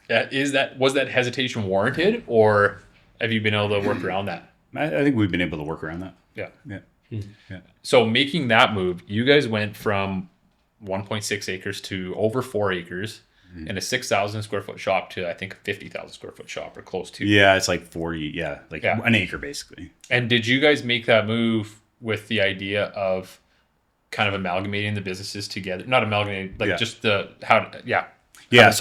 was that hesitation warranted, or have you been able to work around that? I think we've been able to work around that. Yeah. So making that move, you guys went from 1.6 acres to over 4 acres and a 6,000 square foot shop to, I think, a 50,000 square foot shop or close to. Yeah, it's like 40. Yeah, an acre basically. And did you guys make that move with the idea of kind of amalgamating the businesses together? Not amalgamating, just So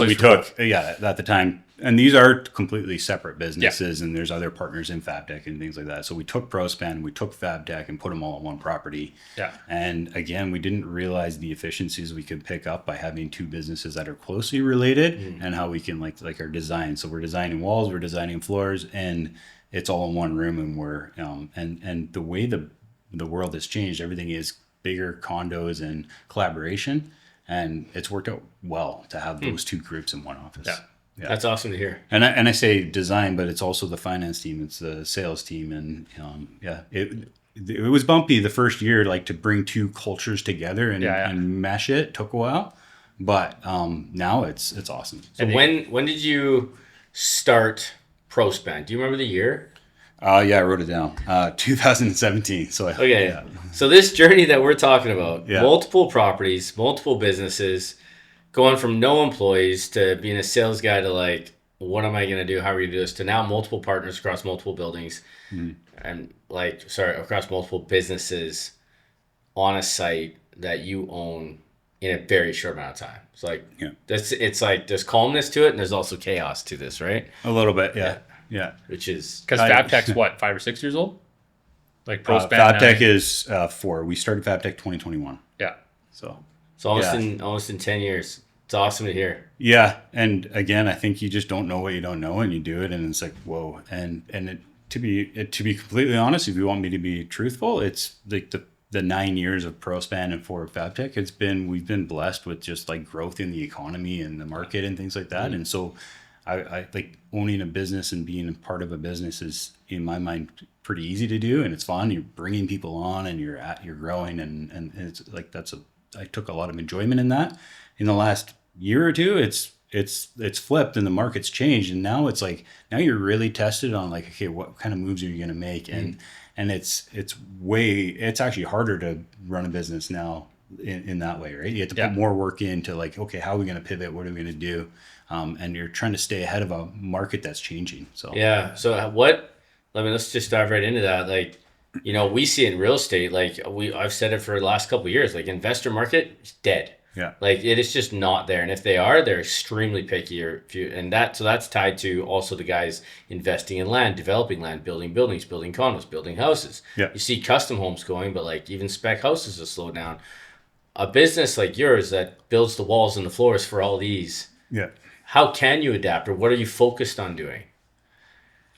we took, at the time, and these are completely separate businesses, and there's other partners in Fabtech and things like that. So we took Prospan, we took Fabtech, and put them all on one property. Yeah. And again, we didn't realize the efficiencies we could pick up by having 2 businesses that are closely related, and how we can like our design. So we're designing walls, we're designing floors, and it's all in one room. And we're and the way the world has changed, everything is bigger condos and collaboration. And it's worked out well to have those 2 groups in one office. Yeah. That's awesome to hear. And I say design, but it's also the finance team, it's the sales team, and it was bumpy the first year, like to bring 2 cultures together and mesh it. Took a while, but now it's awesome. So when did you start Prospan? Do you remember the year? I wrote it down. 2017. So So this journey that we're talking about, multiple properties, multiple businesses, going from no employees to being a sales guy to like, what am I going to do? How are we going to do this? To now multiple partners across multiple buildings and across multiple businesses on a site that you own in a very short amount of time. It's like, it's like there's calmness to it, and there's also chaos to this, right? A little bit. Yeah. Which is because Fabtech's what, 5 or 6 years old? Like Prospan. Fabtech is 4. We started Fabtech 2021. Yeah. So it's almost in 10 years. It's awesome to hear. Yeah, and again, I think you just don't know what you don't know, and you do it, and it's like whoa. And to be completely honest, if you want me to be truthful, it's like the 9 years of Prospan and 4 of Fabtech. We've been blessed with just like growth in the economy and the market and things like that, and so. I like owning a business and being a part of a business is, in my mind, pretty easy to do, and it's fun. You're bringing people on, and you're growing, and it's like I took a lot of enjoyment in that. In the last year or two, it's flipped, and the market's changed, and now it's like you're really tested on like, okay, what kind of moves are you going to make, and it's actually harder to run a business now in that way, right? You have to put more work into like, okay, how are we going to pivot? What are we going to do? And you're trying to stay ahead of a market that's changing. So let's just dive right into that. Like, we see it in real estate, like I've said it for the last couple of years, like investor market is dead. Yeah. Like it is just not there. And if they are, they're extremely picky. So that's tied to also the guys investing in land, developing land, building buildings, building condos, building houses. Yeah. You see custom homes going, but like even spec houses have slowed down. A business like yours that builds the walls and the floors for all these, Yeah. how can you adapt, or what are you focused on doing?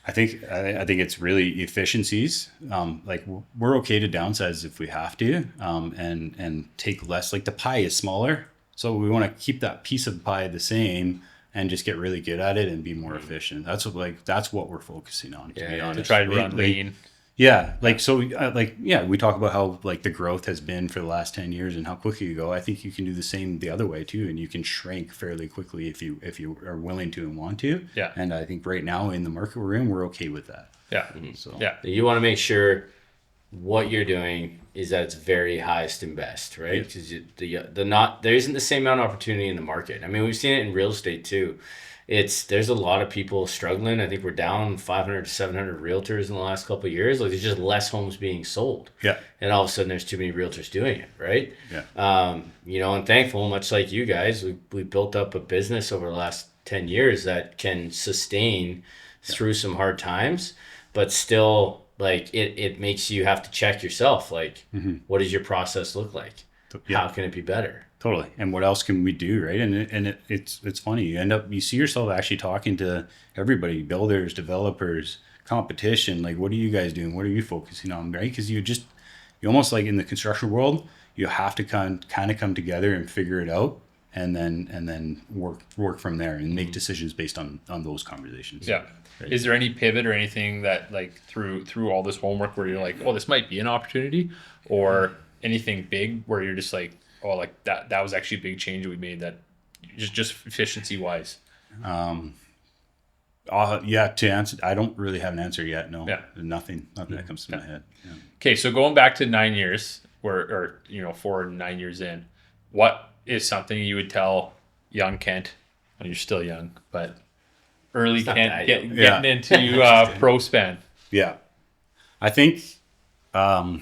I think it's really efficiencies. Like we're okay to downsize if we have to, and take less. Like the pie is smaller, so we want to keep that piece of the pie the same and just get really good at it and be more efficient. That's what we're focusing on. To be honest, To try to run lean. Yeah, we talk about how like the growth has been for the last 10 years and how quickly you go. I think you can do the same the other way too, and you can shrink fairly quickly if you are willing to and want to. Yeah. And I think right now in the market we're in, we're okay with that. Yeah. So Yeah. You want to make sure what you're doing is at its very highest and best, right? Because there isn't the same amount of opportunity in the market. I mean, we've seen it in real estate too. There's a lot of people struggling. I think we're down 500 to 700 realtors in the last couple of years. Like there's just less homes being sold. Yeah. And all of a sudden there's too many realtors doing it, right? Yeah. And thankful, much like you guys, we built up a business over the last 10 years that can sustain through some hard times, but still like it makes you have to check yourself. Like, what does your process look like? Yeah. How can it be better? Totally. And what else can we do, right? And it's funny. You see yourself actually talking to everybody, builders, developers, competition. Like, what are you guys doing? What are you focusing on, right? Because you almost like in the construction world, you have to kind of come together and figure it out, and then work from there and make decisions based on those conversations. Yeah. Right. Is there any pivot or anything that like through all this homework where you're like, oh, this might be an opportunity, or anything big where you're just like, oh, like that was actually a big change we made that just efficiency wise? Yeah, to answer, I don't really have an answer yet. No, Yeah. nothing that comes to my head. Yeah. Okay, so going back to 9 years, or 4 and 9 years in, what is something you would tell young Kent? Well, you're still young, but early Kent getting into Prospan. Yeah, I think another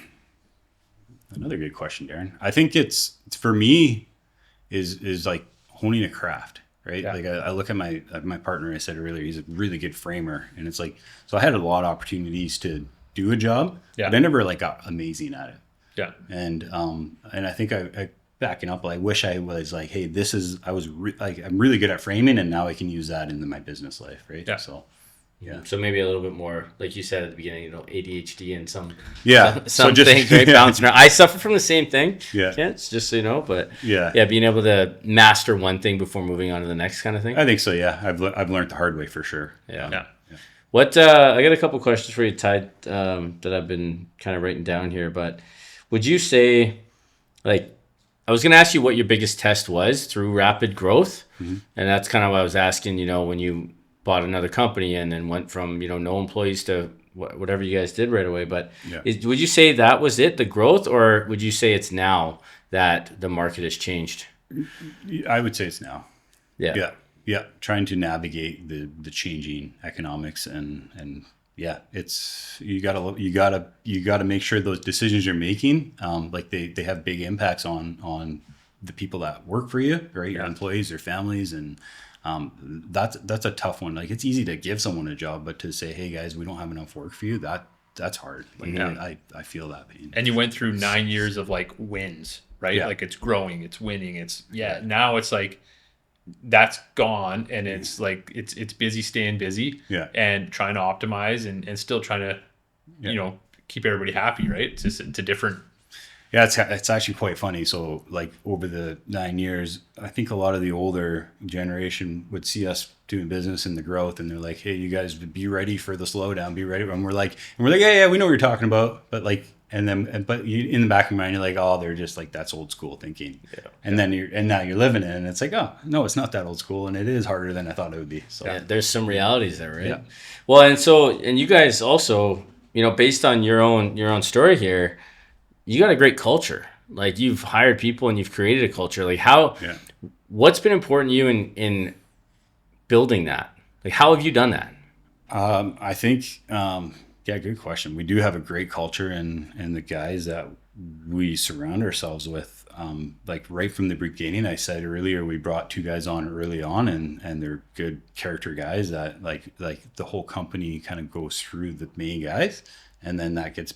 good question, Darren. I think it's for me is like honing a craft, right? Yeah. Like I look at my partner. I said earlier, he's a really good framer, and it's like so. I had a lot of opportunities to do a job, but I never like got amazing at it. Yeah, and I think I backing up. I wish I was like, hey, I'm really good at framing, and now I can use that in my business life, right? Yeah. So. Yeah. So maybe a little bit more, like you said at the beginning, ADHD and some things, right? Bouncing around. I suffer from the same thing. Yeah. It's just so you know, but yeah, being able to master one thing before moving on to the next kind of thing. I think so. Yeah, I've learned the hard way for sure. Yeah. What I got a couple questions for you, Ty, that I've been kind of writing down here. But would you say, like, I was going to ask you what your biggest test was through rapid growth, and that's kind of what I was asking. When you bought another company and then went from no employees to whatever you guys did right away. But would you say that was it, the growth, or would you say it's now that the market has changed? I would say it's now. Yeah. Trying to navigate the changing economics and it's you gotta make sure those decisions you're making like they have big impacts on the people that work for you, right? Your employees, their families, and that's a tough one. Like it's easy to give someone a job, but to say, hey guys, we don't have enough work for you, that's hard. Like I feel that pain. And you went through 9 years of like wins, right? Yeah. Like it's growing, it's winning, now it's like that's gone, and it's like it's busy staying busy, and trying to optimize and still trying to keep everybody happy, right? It's a different. Yeah, it's actually quite funny. So like over the 9 years, I think a lot of the older generation would see us doing business and the growth, and they're like, hey, you guys be ready for the slowdown, be ready. And we're like, yeah, we know what you're talking about. But like, but you, in the back of your mind, you're like, oh, they're just like, that's old school thinking. And then now you're living it, and it's like, oh, no, it's not that old school. And it is harder than I thought it would be. So there's some realities there, right? Yeah. Well, and you guys also, based on your own story here, you got a great culture. Like you've hired people and you've created a culture. Like what's been important to you in building that? Like how have you done that? I think, good question. We do have a great culture, and the guys that we surround ourselves with like right from the beginning, I said earlier, we brought 2 guys on early on, and they're good character guys that like the whole company kind of goes through the main guys, and then that gets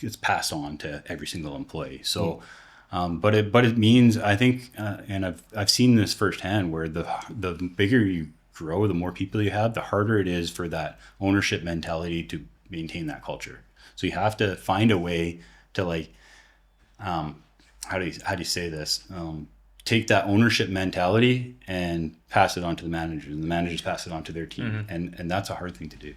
gets passed on to every single employee. So, but it means, I think, and I've seen this firsthand, where the bigger you grow, the more people you have, the harder it is for that ownership mentality to maintain that culture. So you have to find a way to like, how do you say this? Take that ownership mentality and pass it on to the managers, and the managers pass it on to their team. And that's a hard thing to do.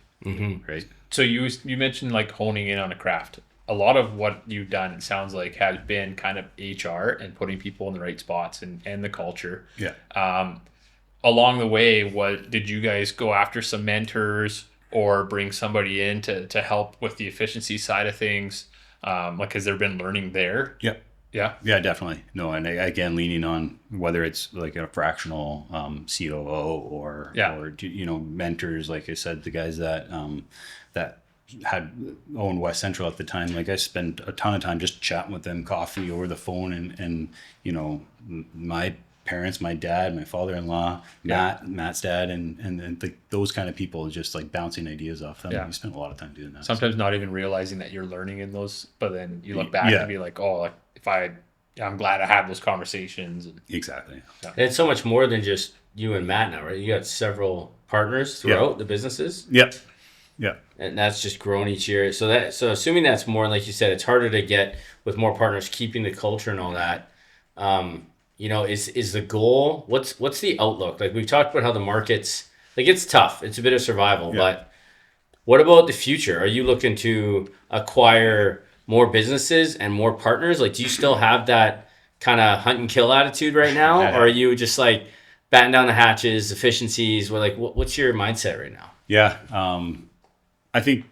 Right. So you mentioned like honing in on a craft. A lot of what you've done, it sounds like, has been kind of HR and putting people in the right spots and the culture. Yeah. Along the way, did you guys go after some mentors or bring somebody in to help with the efficiency side of things? Like, has there been learning there? Yeah. Yeah, Definitely. No, and again, leaning on whether it's like a fractional COO or mentors. Like I said, the guys that had owned West Central at the time. Like, I spent a ton of time just chatting with them, coffee over the phone, and my parents, my dad, my father-in-law, Matt's dad, and those kind of people, just like bouncing ideas off them. We spent a lot of time doing that. Sometimes not even realizing that you're learning in those, but then you look back and be like, oh, like I'm glad I had those conversations. And, exactly. And it's so much more than just you and Matt now, right? You got several partners throughout the businesses. Yep. Yeah. And that's just grown each year. So assuming that's more, like you said, it's harder to get with more partners, keeping the culture and all that. Is the goal, what's the outlook? Like, we've talked about how the market's, like, it's tough. It's a bit of survival, but what about the future? Are you looking to acquire more businesses and more partners? Like, do you still have that kind of hunt and kill attitude right now? Or are you just like batten down the hatches, efficiencies? What's your mindset right now? Yeah. I think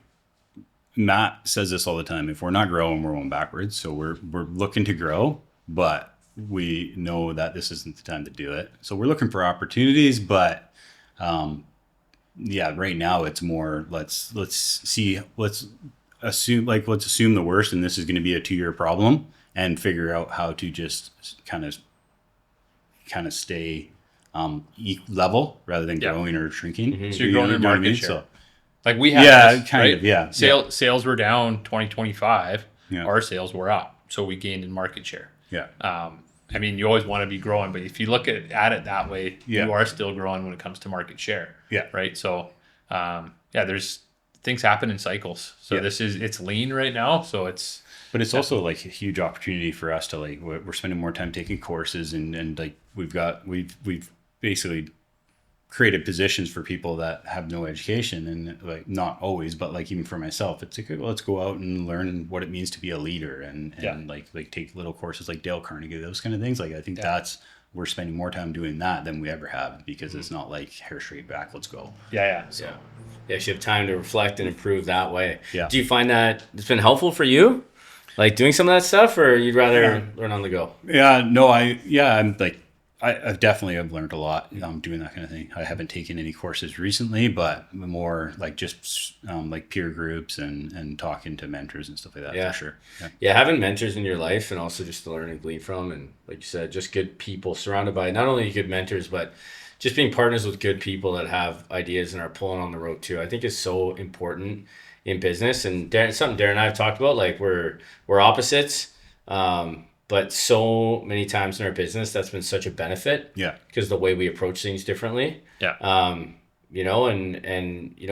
Matt says this all the time. If we're not growing, we're going backwards. So we're looking to grow, but we know that this isn't the time to do it. So we're looking for opportunities, but right now it's more let's assume the worst, and this is going to be a 2-year problem, and figure out how to just kind of stay level rather than growing or shrinking. So you're growing in market share. So, like we have, right? Sales were down 2025. Yeah. Our sales were up, so we gained in market share. Yeah. I mean, you always want to be growing, but if you look at it that way, you are still growing when it comes to market share. Yeah. Right. So, there's things happen in cycles. So it's lean right now. So but it's also like a huge opportunity for us to, like, we're spending more time taking courses, and like we've basically created positions for people that have no education, and like, not always, but like even for myself, it's like, well, let's go out and learn what it means to be a leader, and like take little courses like Dale Carnegie, those kind of things. Like, I think we're spending more time doing that than we ever have, because it's not like hair straight back, let's go. So you have time to reflect and improve that way. Do you find that it's been helpful for you, like doing some of that stuff, or you'd rather learn on the go? I'm like, I've definitely learned a lot doing that kind of thing. I haven't taken any courses recently, but more like just like peer groups and talking to mentors and stuff like that, for sure. Having mentors in your life, and also just to learn and glean from, and like you said, just good people, surrounded by not only good mentors, but just being partners with good people that have ideas and are pulling on the road too, I think is so important in business. And something Darren and I have talked about, like we're opposites. But so many times in our business, that's been such a benefit. Because the way we approach things differently. And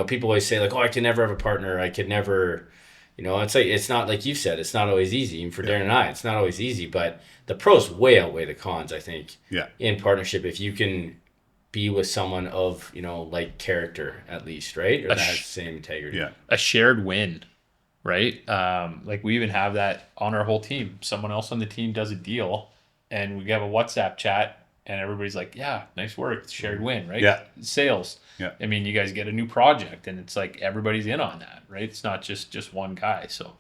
people always say like, oh, I can never have a partner. I could never, it's like, it's not like you said, it's not always easy. Even for Darren and I, it's not always easy, but the pros way outweigh the cons, I think. In partnership, if you can be with someone of, like character at least, right? Or that has the same integrity. A shared win. Right. Like we even have that on our whole team. Someone else on the team does a deal and we have a WhatsApp chat and everybody's like, yeah, nice work. It's shared win, right? Sales. I mean, you guys get a new project and it's like everybody's in on that, right? It's not just one guy. So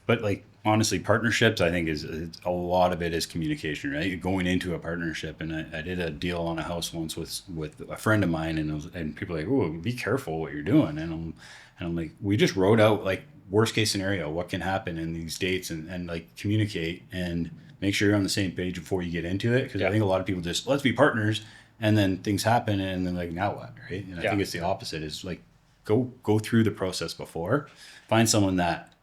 but like, honestly, partnerships, I think is a lot of it is communication, right? Going into a partnership, and I did a deal on a house once with a friend of mine, and people are like, oh, be careful what you're doing, and I'm like, we just wrote out like worst case scenario, what can happen in these dates, and like communicate and make sure you're on the same page before you get into it. Because I think a lot of people just, let's be partners, and then things happen, and then like, now what, right? And I think it's the opposite, is like, go through the process before, find someone that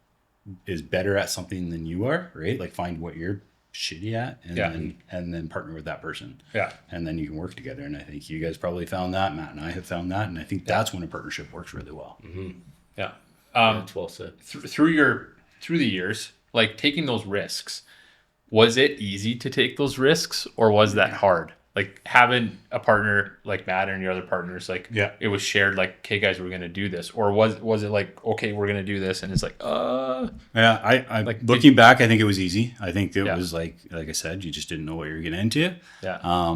is better at something than you are, right? Like find what you're shitty at, and then partner with that person. Yeah. And then you can work together. And I think you guys probably found that. Matt and I have found that. And I think that's when a partnership works really well. Mm-hmm. Yeah. That's well said. Through the years, like taking those risks, was it easy to take those risks, or was that hard? Like having a partner like Matt and your other partners, like it was shared, like, okay guys, we're going to do this, or was it like, okay, we're going to do this, and it's like, I like, looking back, I think it was easy. I think it was like I said, you just didn't know what you were getting into. Yeah.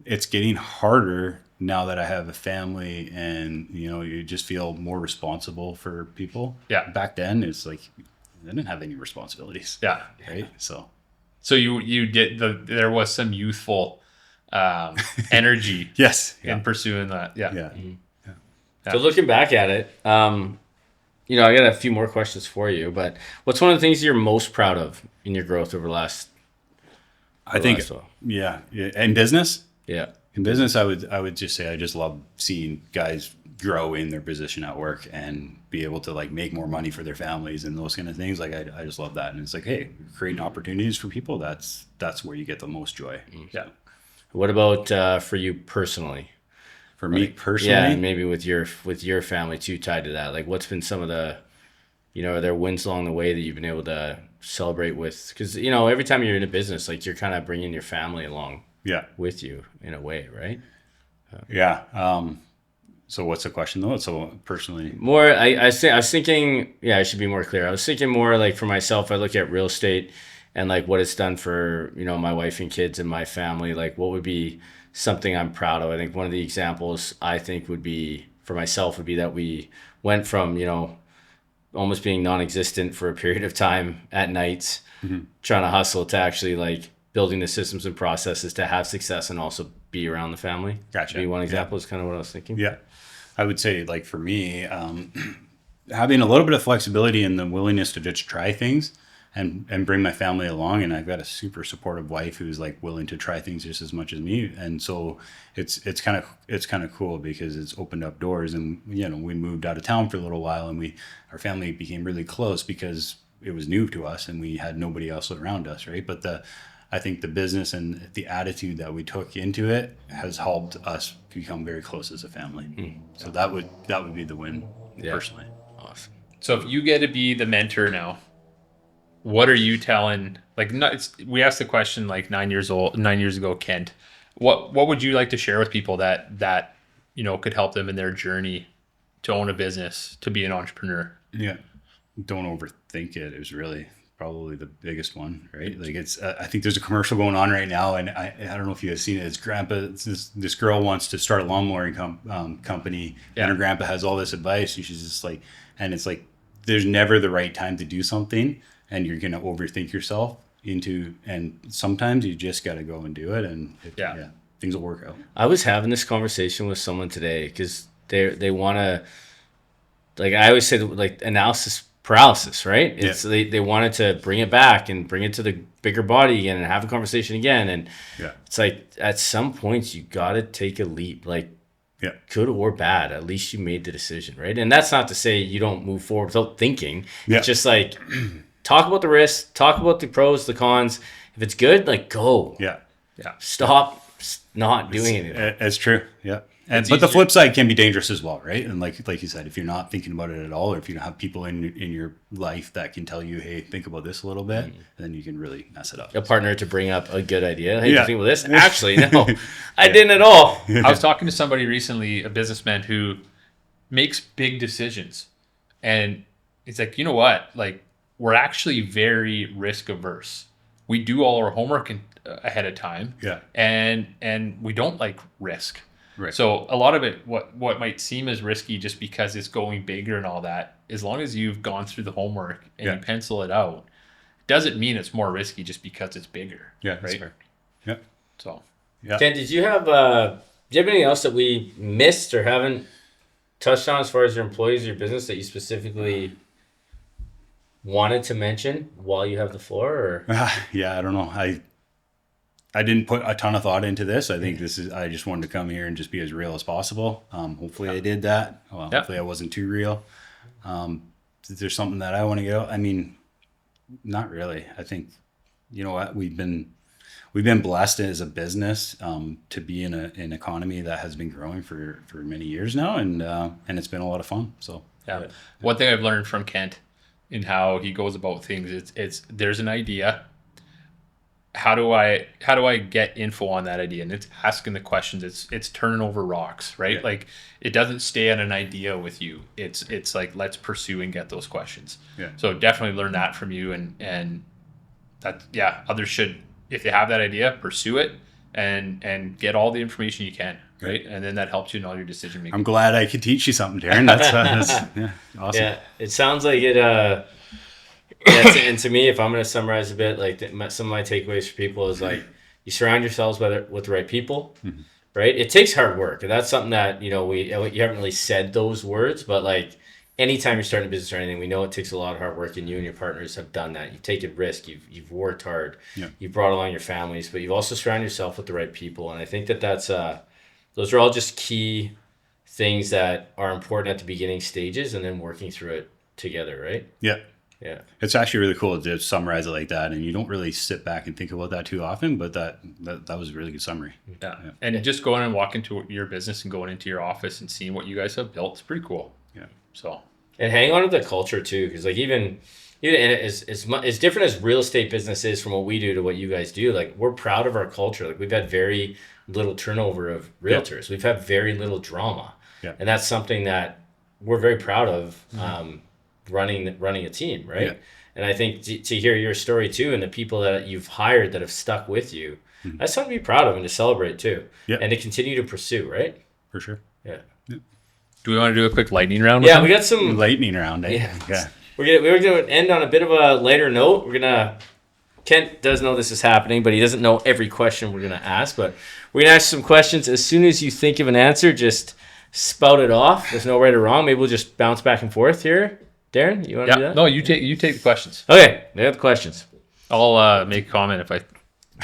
It's getting harder now that I have a family, and you just feel more responsible for people. Yeah. Back then, it's like I didn't have any responsibilities. Yeah. Right. So you did there was some youthful energy in pursuing that. Yeah. Mm-hmm. So looking back at it, I got a few more questions for you, but what's one of the things you're most proud of in your growth over the last? In business. Yeah. In business, I would just say I just love seeing guys grow in their position at work and be able to like make more money for their families and those kind of things. Like I just love that. And it's like, hey, creating opportunities for people, that's where you get the most joy. Yeah. What about for you personally? For me personally? Yeah, and maybe with your family too, tied to that. Like what's been some of the, are there wins along the way that you've been able to celebrate with? Because, every time you're in a business, like you're kind of bringing your family along with you in a way, right? So what's the question though? So personally, more, I was thinking, I should be more clear. I was thinking more like for myself, I look at real estate and like what it's done for, my wife and kids and my family. Like what would be something I'm proud of? I think one of the examples I think would be for myself would be that we went from, almost being non-existent for a period of time at nights, trying to hustle, to actually like building the systems and processes to have success and also be around the family. Gotcha. Be one example is kind of what I was thinking. Yeah. I would say like for me, having a little bit of flexibility and the willingness to just try things and bring my family along. And I've got a super supportive wife who's like willing to try things just as much as me. And so it's kind of cool because it's opened up doors. And, we moved out of town for a little while, and our family became really close because it was new to us and we had nobody else around us. Right. But I think the business and the attitude that we took into it has helped us become very close as a family. So that would be the win personally. Awesome. So if you get to be the mentor now, what are you telling? Like, we asked the question like 9 years ago, Kent. What would you like to share with people that could help them in their journey to own a business, to be an entrepreneur? Yeah, don't overthink it. It was really probably the biggest one, right? Like I think there's a commercial going on right now, and I don't know if you have seen it. It's grandpa. This girl wants to start a lawnmowing company, and her grandpa has all this advice, and she's just like, and it's like, there's never the right time to do something, and you're gonna overthink yourself into, and sometimes you just got to go and do it, and things will work out. I was having this conversation with someone today because they want to, like I always say, like analysis paralysis, right? It's they wanted to bring it back and bring it to the bigger body again and have a conversation again. And it's like at some points you got to take a leap, like good or bad, at least you made the decision, right? And that's not to say you don't move forward without thinking. It's just like talk about the risks, talk about the pros, the cons. If it's good, like go. Stop not doing anything. It's true. Yeah. But the flip side can be dangerous as well, right? And like you said, if you're not thinking about it at all, or if you don't have people in your life that can tell you, hey, think about this a little bit, then you can really mess it up. A partner to bring up a good idea. Hey, you think about this? Actually, no, I didn't at all. I was talking to somebody recently, a businessman who makes big decisions. And it's like, you know what? Like, we're actually very risk averse. We do all our homework ahead of time. And we don't like risk. Right. So a lot of it, what might seem as risky just because it's going bigger and all that, as long as you've gone through the homework and you pencil it out, doesn't mean it's more risky just because it's bigger. Yeah, right. That's fair. Yeah. So. Yeah. Ken, did you have anything else that we missed or haven't touched on as far as your employees, your business that you specifically wanted to mention while you have the floor? Or Yeah, I don't know. I didn't put a ton of thought into this. I think I just wanted to come here and just be as real as possible. Hopefully I did that. Well, hopefully I wasn't too real. Is there something that I want to get out? I mean, not really. I think, you know what, we've been blessed as a business to be in an economy that has been growing for many years now, and it's been a lot of fun. So Yeah. One thing I've learned from Kent in how he goes about things, it's there's an idea. How do I get info on that idea? And it's asking the questions. It's turning over rocks, right? Yeah. Like it doesn't stay on an idea with you. It's like, let's pursue and get those questions. Yeah. So definitely learn that from you, and that, yeah, others should, if they have that idea, pursue it and get all the information you can, right? And then that helps you in all your decision making. I'm glad I could teach you something, Darren. That's yeah, awesome. yeah, it sounds like it. And to me, if I'm going to summarize a bit, like some of my takeaways for people is like, you surround yourselves with the right people, right? It takes hard work, and that's something that you haven't really said those words, but like anytime you're starting a business or anything, we know it takes a lot of hard work, and you and your partners have done that. You've taken risk, you've worked hard, you've brought along your families, but you've also surrounded yourself with the right people, and I think that's those are all just key things that are important at the beginning stages, and then working through it together, right? Yeah. Yeah. It's actually really cool to summarize it like that, and you don't really sit back and think about that too often, but that was a really good summary. Yeah. And just going and walking to your business and going into your office and seeing what you guys have built, it's pretty cool. Yeah. So, and hang on to the culture too, because like even as different as real estate business is from what we do to what you guys do, like we're proud of our culture. Like we've had very little turnover of realtors. We've had very little drama. Yeah. And that's something that we're very proud of. Running a team, right? Yeah. And I think to hear your story too, and the people that you've hired that have stuck with you, that's something to be proud of and to celebrate too, and to continue to pursue, right? For sure. Yeah. do we want to do a quick lightning round? Yeah, we got some lightning round. Eh? Yeah. We're gonna end on a bit of a lighter note. Kent does know this is happening, but he doesn't know every question we're gonna ask. But we're gonna ask some questions. As soon as you think of an answer, just spout it off. There's no right or wrong. Maybe we'll just bounce back and forth here. Darren, you want to do that? No, you take the questions. Okay, I got the questions. I'll make a comment if I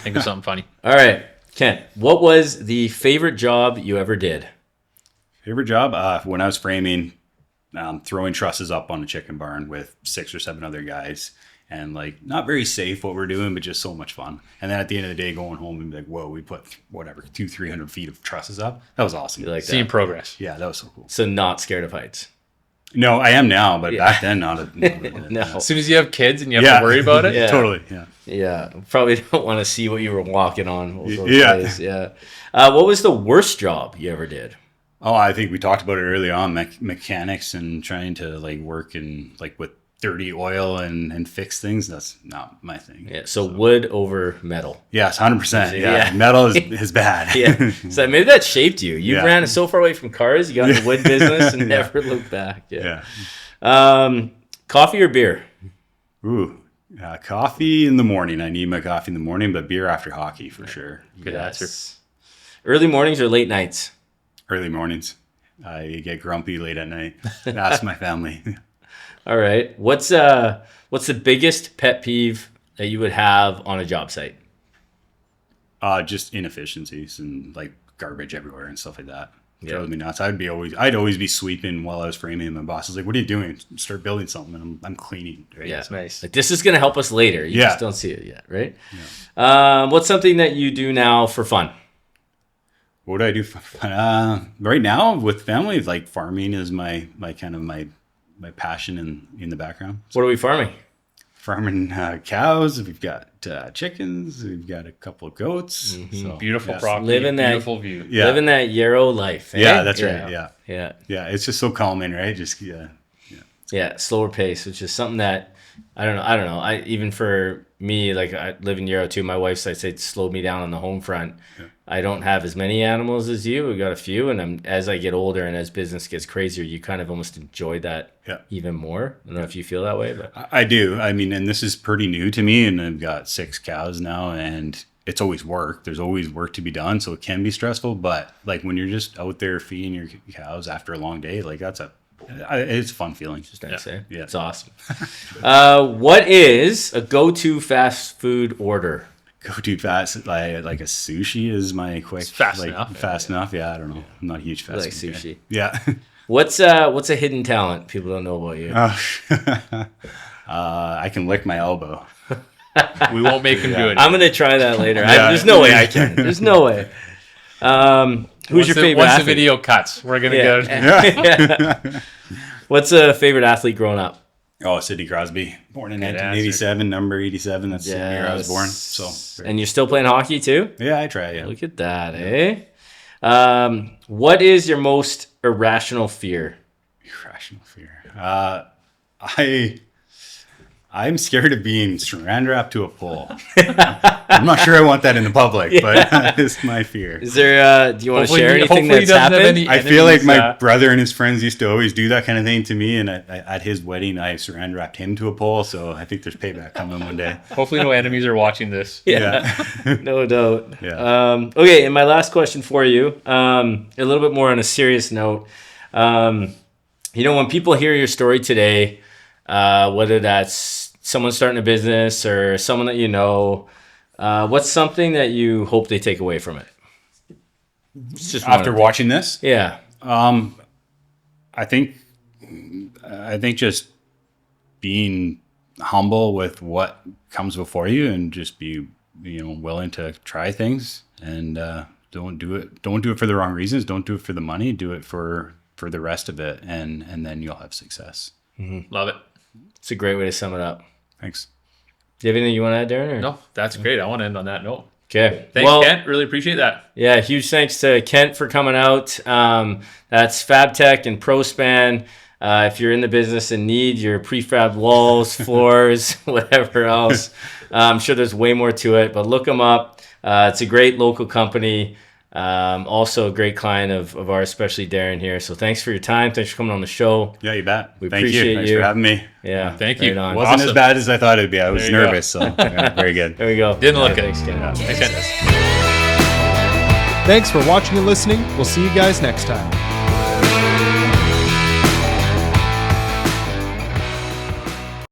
think of something funny. All right, Kent, what was the favorite job you ever did? Favorite job? When I was framing, throwing trusses up on a chicken barn with 6 or 7 other guys, and like not very safe what we're doing, but just so much fun. And then at the end of the day, going home and be like, whoa, we put 200-300 feet of trusses up. That was awesome. You like Seeing that? progress. Yeah, that was so cool. So not scared of heights. No, I am now, but back then, not. No. As soon as you have kids and you have to worry about it. Yeah. Totally. Yeah. Yeah, probably don't want to see what you were walking on. Those Yeah. days. Yeah. What was the worst job you ever did? Oh, I think we talked about it early on, mechanics and trying to like work in like with dirty oil and fix things. That's not my thing. Yeah. So wood over metal. Yes, 100%. Yeah. Yeah. Metal is bad. Yeah. So maybe that shaped you. You Yeah. ran so far away from cars, you got in the wood business and never looked back. Yeah. Coffee or beer? Ooh. Coffee in the morning. I need my coffee in the morning, but beer after hockey for sure. Good answer. Early mornings or late nights? Early mornings. I get grumpy late at night. Ask my family. All right. What's the biggest pet peeve that you would have on a job site? Just inefficiencies and like garbage everywhere and stuff like that. Yeah. Drove me nuts. I'd always be sweeping while I was framing, and my boss is like, "What are you doing? Start building something." And I'm cleaning. Right? Yeah. That's nice. Like this is gonna help us later. You Yeah. just don't see it yet, right? Yeah. What's something that you do now for fun? What do I do for fun? Right now with family, like farming is my kind of my passion in the background. What are we farming? Farming cows. We've got chickens. We've got a couple of goats. So, Beautiful yes. property. Living that- beautiful view. Yeah. Living that Yarrow life. Eh? Yeah, that's right. Yeah. Yeah. It's just so calming, right? Just Yeah. Slower pace, which is something that I don't know. Even for me, like I live in Yarrow too. My wife's, I say, slowed me down on the home front. Yeah. I don't have as many animals as you. We've got a few, and as I get older and as business gets crazier, you kind of almost enjoy that even more. I don't know if you feel that way, but I do. I mean, and this is pretty new to me, and I've got 6 cows now, and it's always work. There's always work to be done, so it can be stressful. But like when you're just out there feeding your cows after a long day, like that's a It's a fun feeling. Just nice, Yeah. eh? Yeah. It's awesome. What is a go-to fast food order? Go too fast. Like a sushi is my quick. It's fast like, enough. Fast enough. Yeah, I don't know. I'm not a huge fast like food guy. sushi. Yeah. What's a hidden talent people don't know about you? I can lick my elbow. We won't make him do it. I'm gonna try that later. Yeah. There's no way I can. There's no way. Who's your favorite Once the athlete? video cuts, we're gonna get. Yeah. What's a favorite athlete growing up? Oh, Sidney Crosby, born in Good 1987, number 87. That's the year I was born. So, And you're still playing hockey too? yeah, I try. Yeah. Look at that, eh? What is your most irrational fear? Irrational fear. I'm scared of being saran wrapped to a pole. I'm not sure I want that in the public, but that is my fear. Is there? Do you want to Hopefully- share anything hopefully he that's doesn't have happened? any- I feel like enemies, my brother and his friends used to always do that kind of thing to me, and at his wedding, I saran wrapped him to a pole. So I think there's payback coming one day. Hopefully, no enemies are watching this. Yeah, no doubt. Yeah. Okay, and my last question for you, a little bit more on a serious note. When people hear your story today, whether that's someone starting a business or someone that you know, what's something that you hope they take away from it? It's just After one. watching this, Yeah. I think just being humble with what comes before you, and just be willing to try things, and don't do it for the wrong reasons. Don't do it for the money. Do it for the rest of it, and then you'll have success. Love it. It's a great way to sum it up. Thanks. Do you have anything you want to add, Darren? Or? No, that's great. I want to end on that note. Okay. Thanks, Kent. Really appreciate that. Yeah, huge thanks to Kent for coming out. That's Fabtech and Prospan. If you're in the business and need your prefab walls, floors, whatever else, I'm sure there's way more to it, but look them up. It's a great local company. Also a great client of ours, especially Darren here. So thanks for your time. Thanks for coming on the show. Yeah, you bet. We Thank appreciate you. Thanks you. for having me. Yeah. Thank you. right on. Wasn't Awesome. as bad as I thought it'd be. I was There you go. nervous, so yeah, very good. There we go. Didn't look it. Thanks, Kent. Thanks, Kent. Thanks for watching and listening. We'll see you guys next time.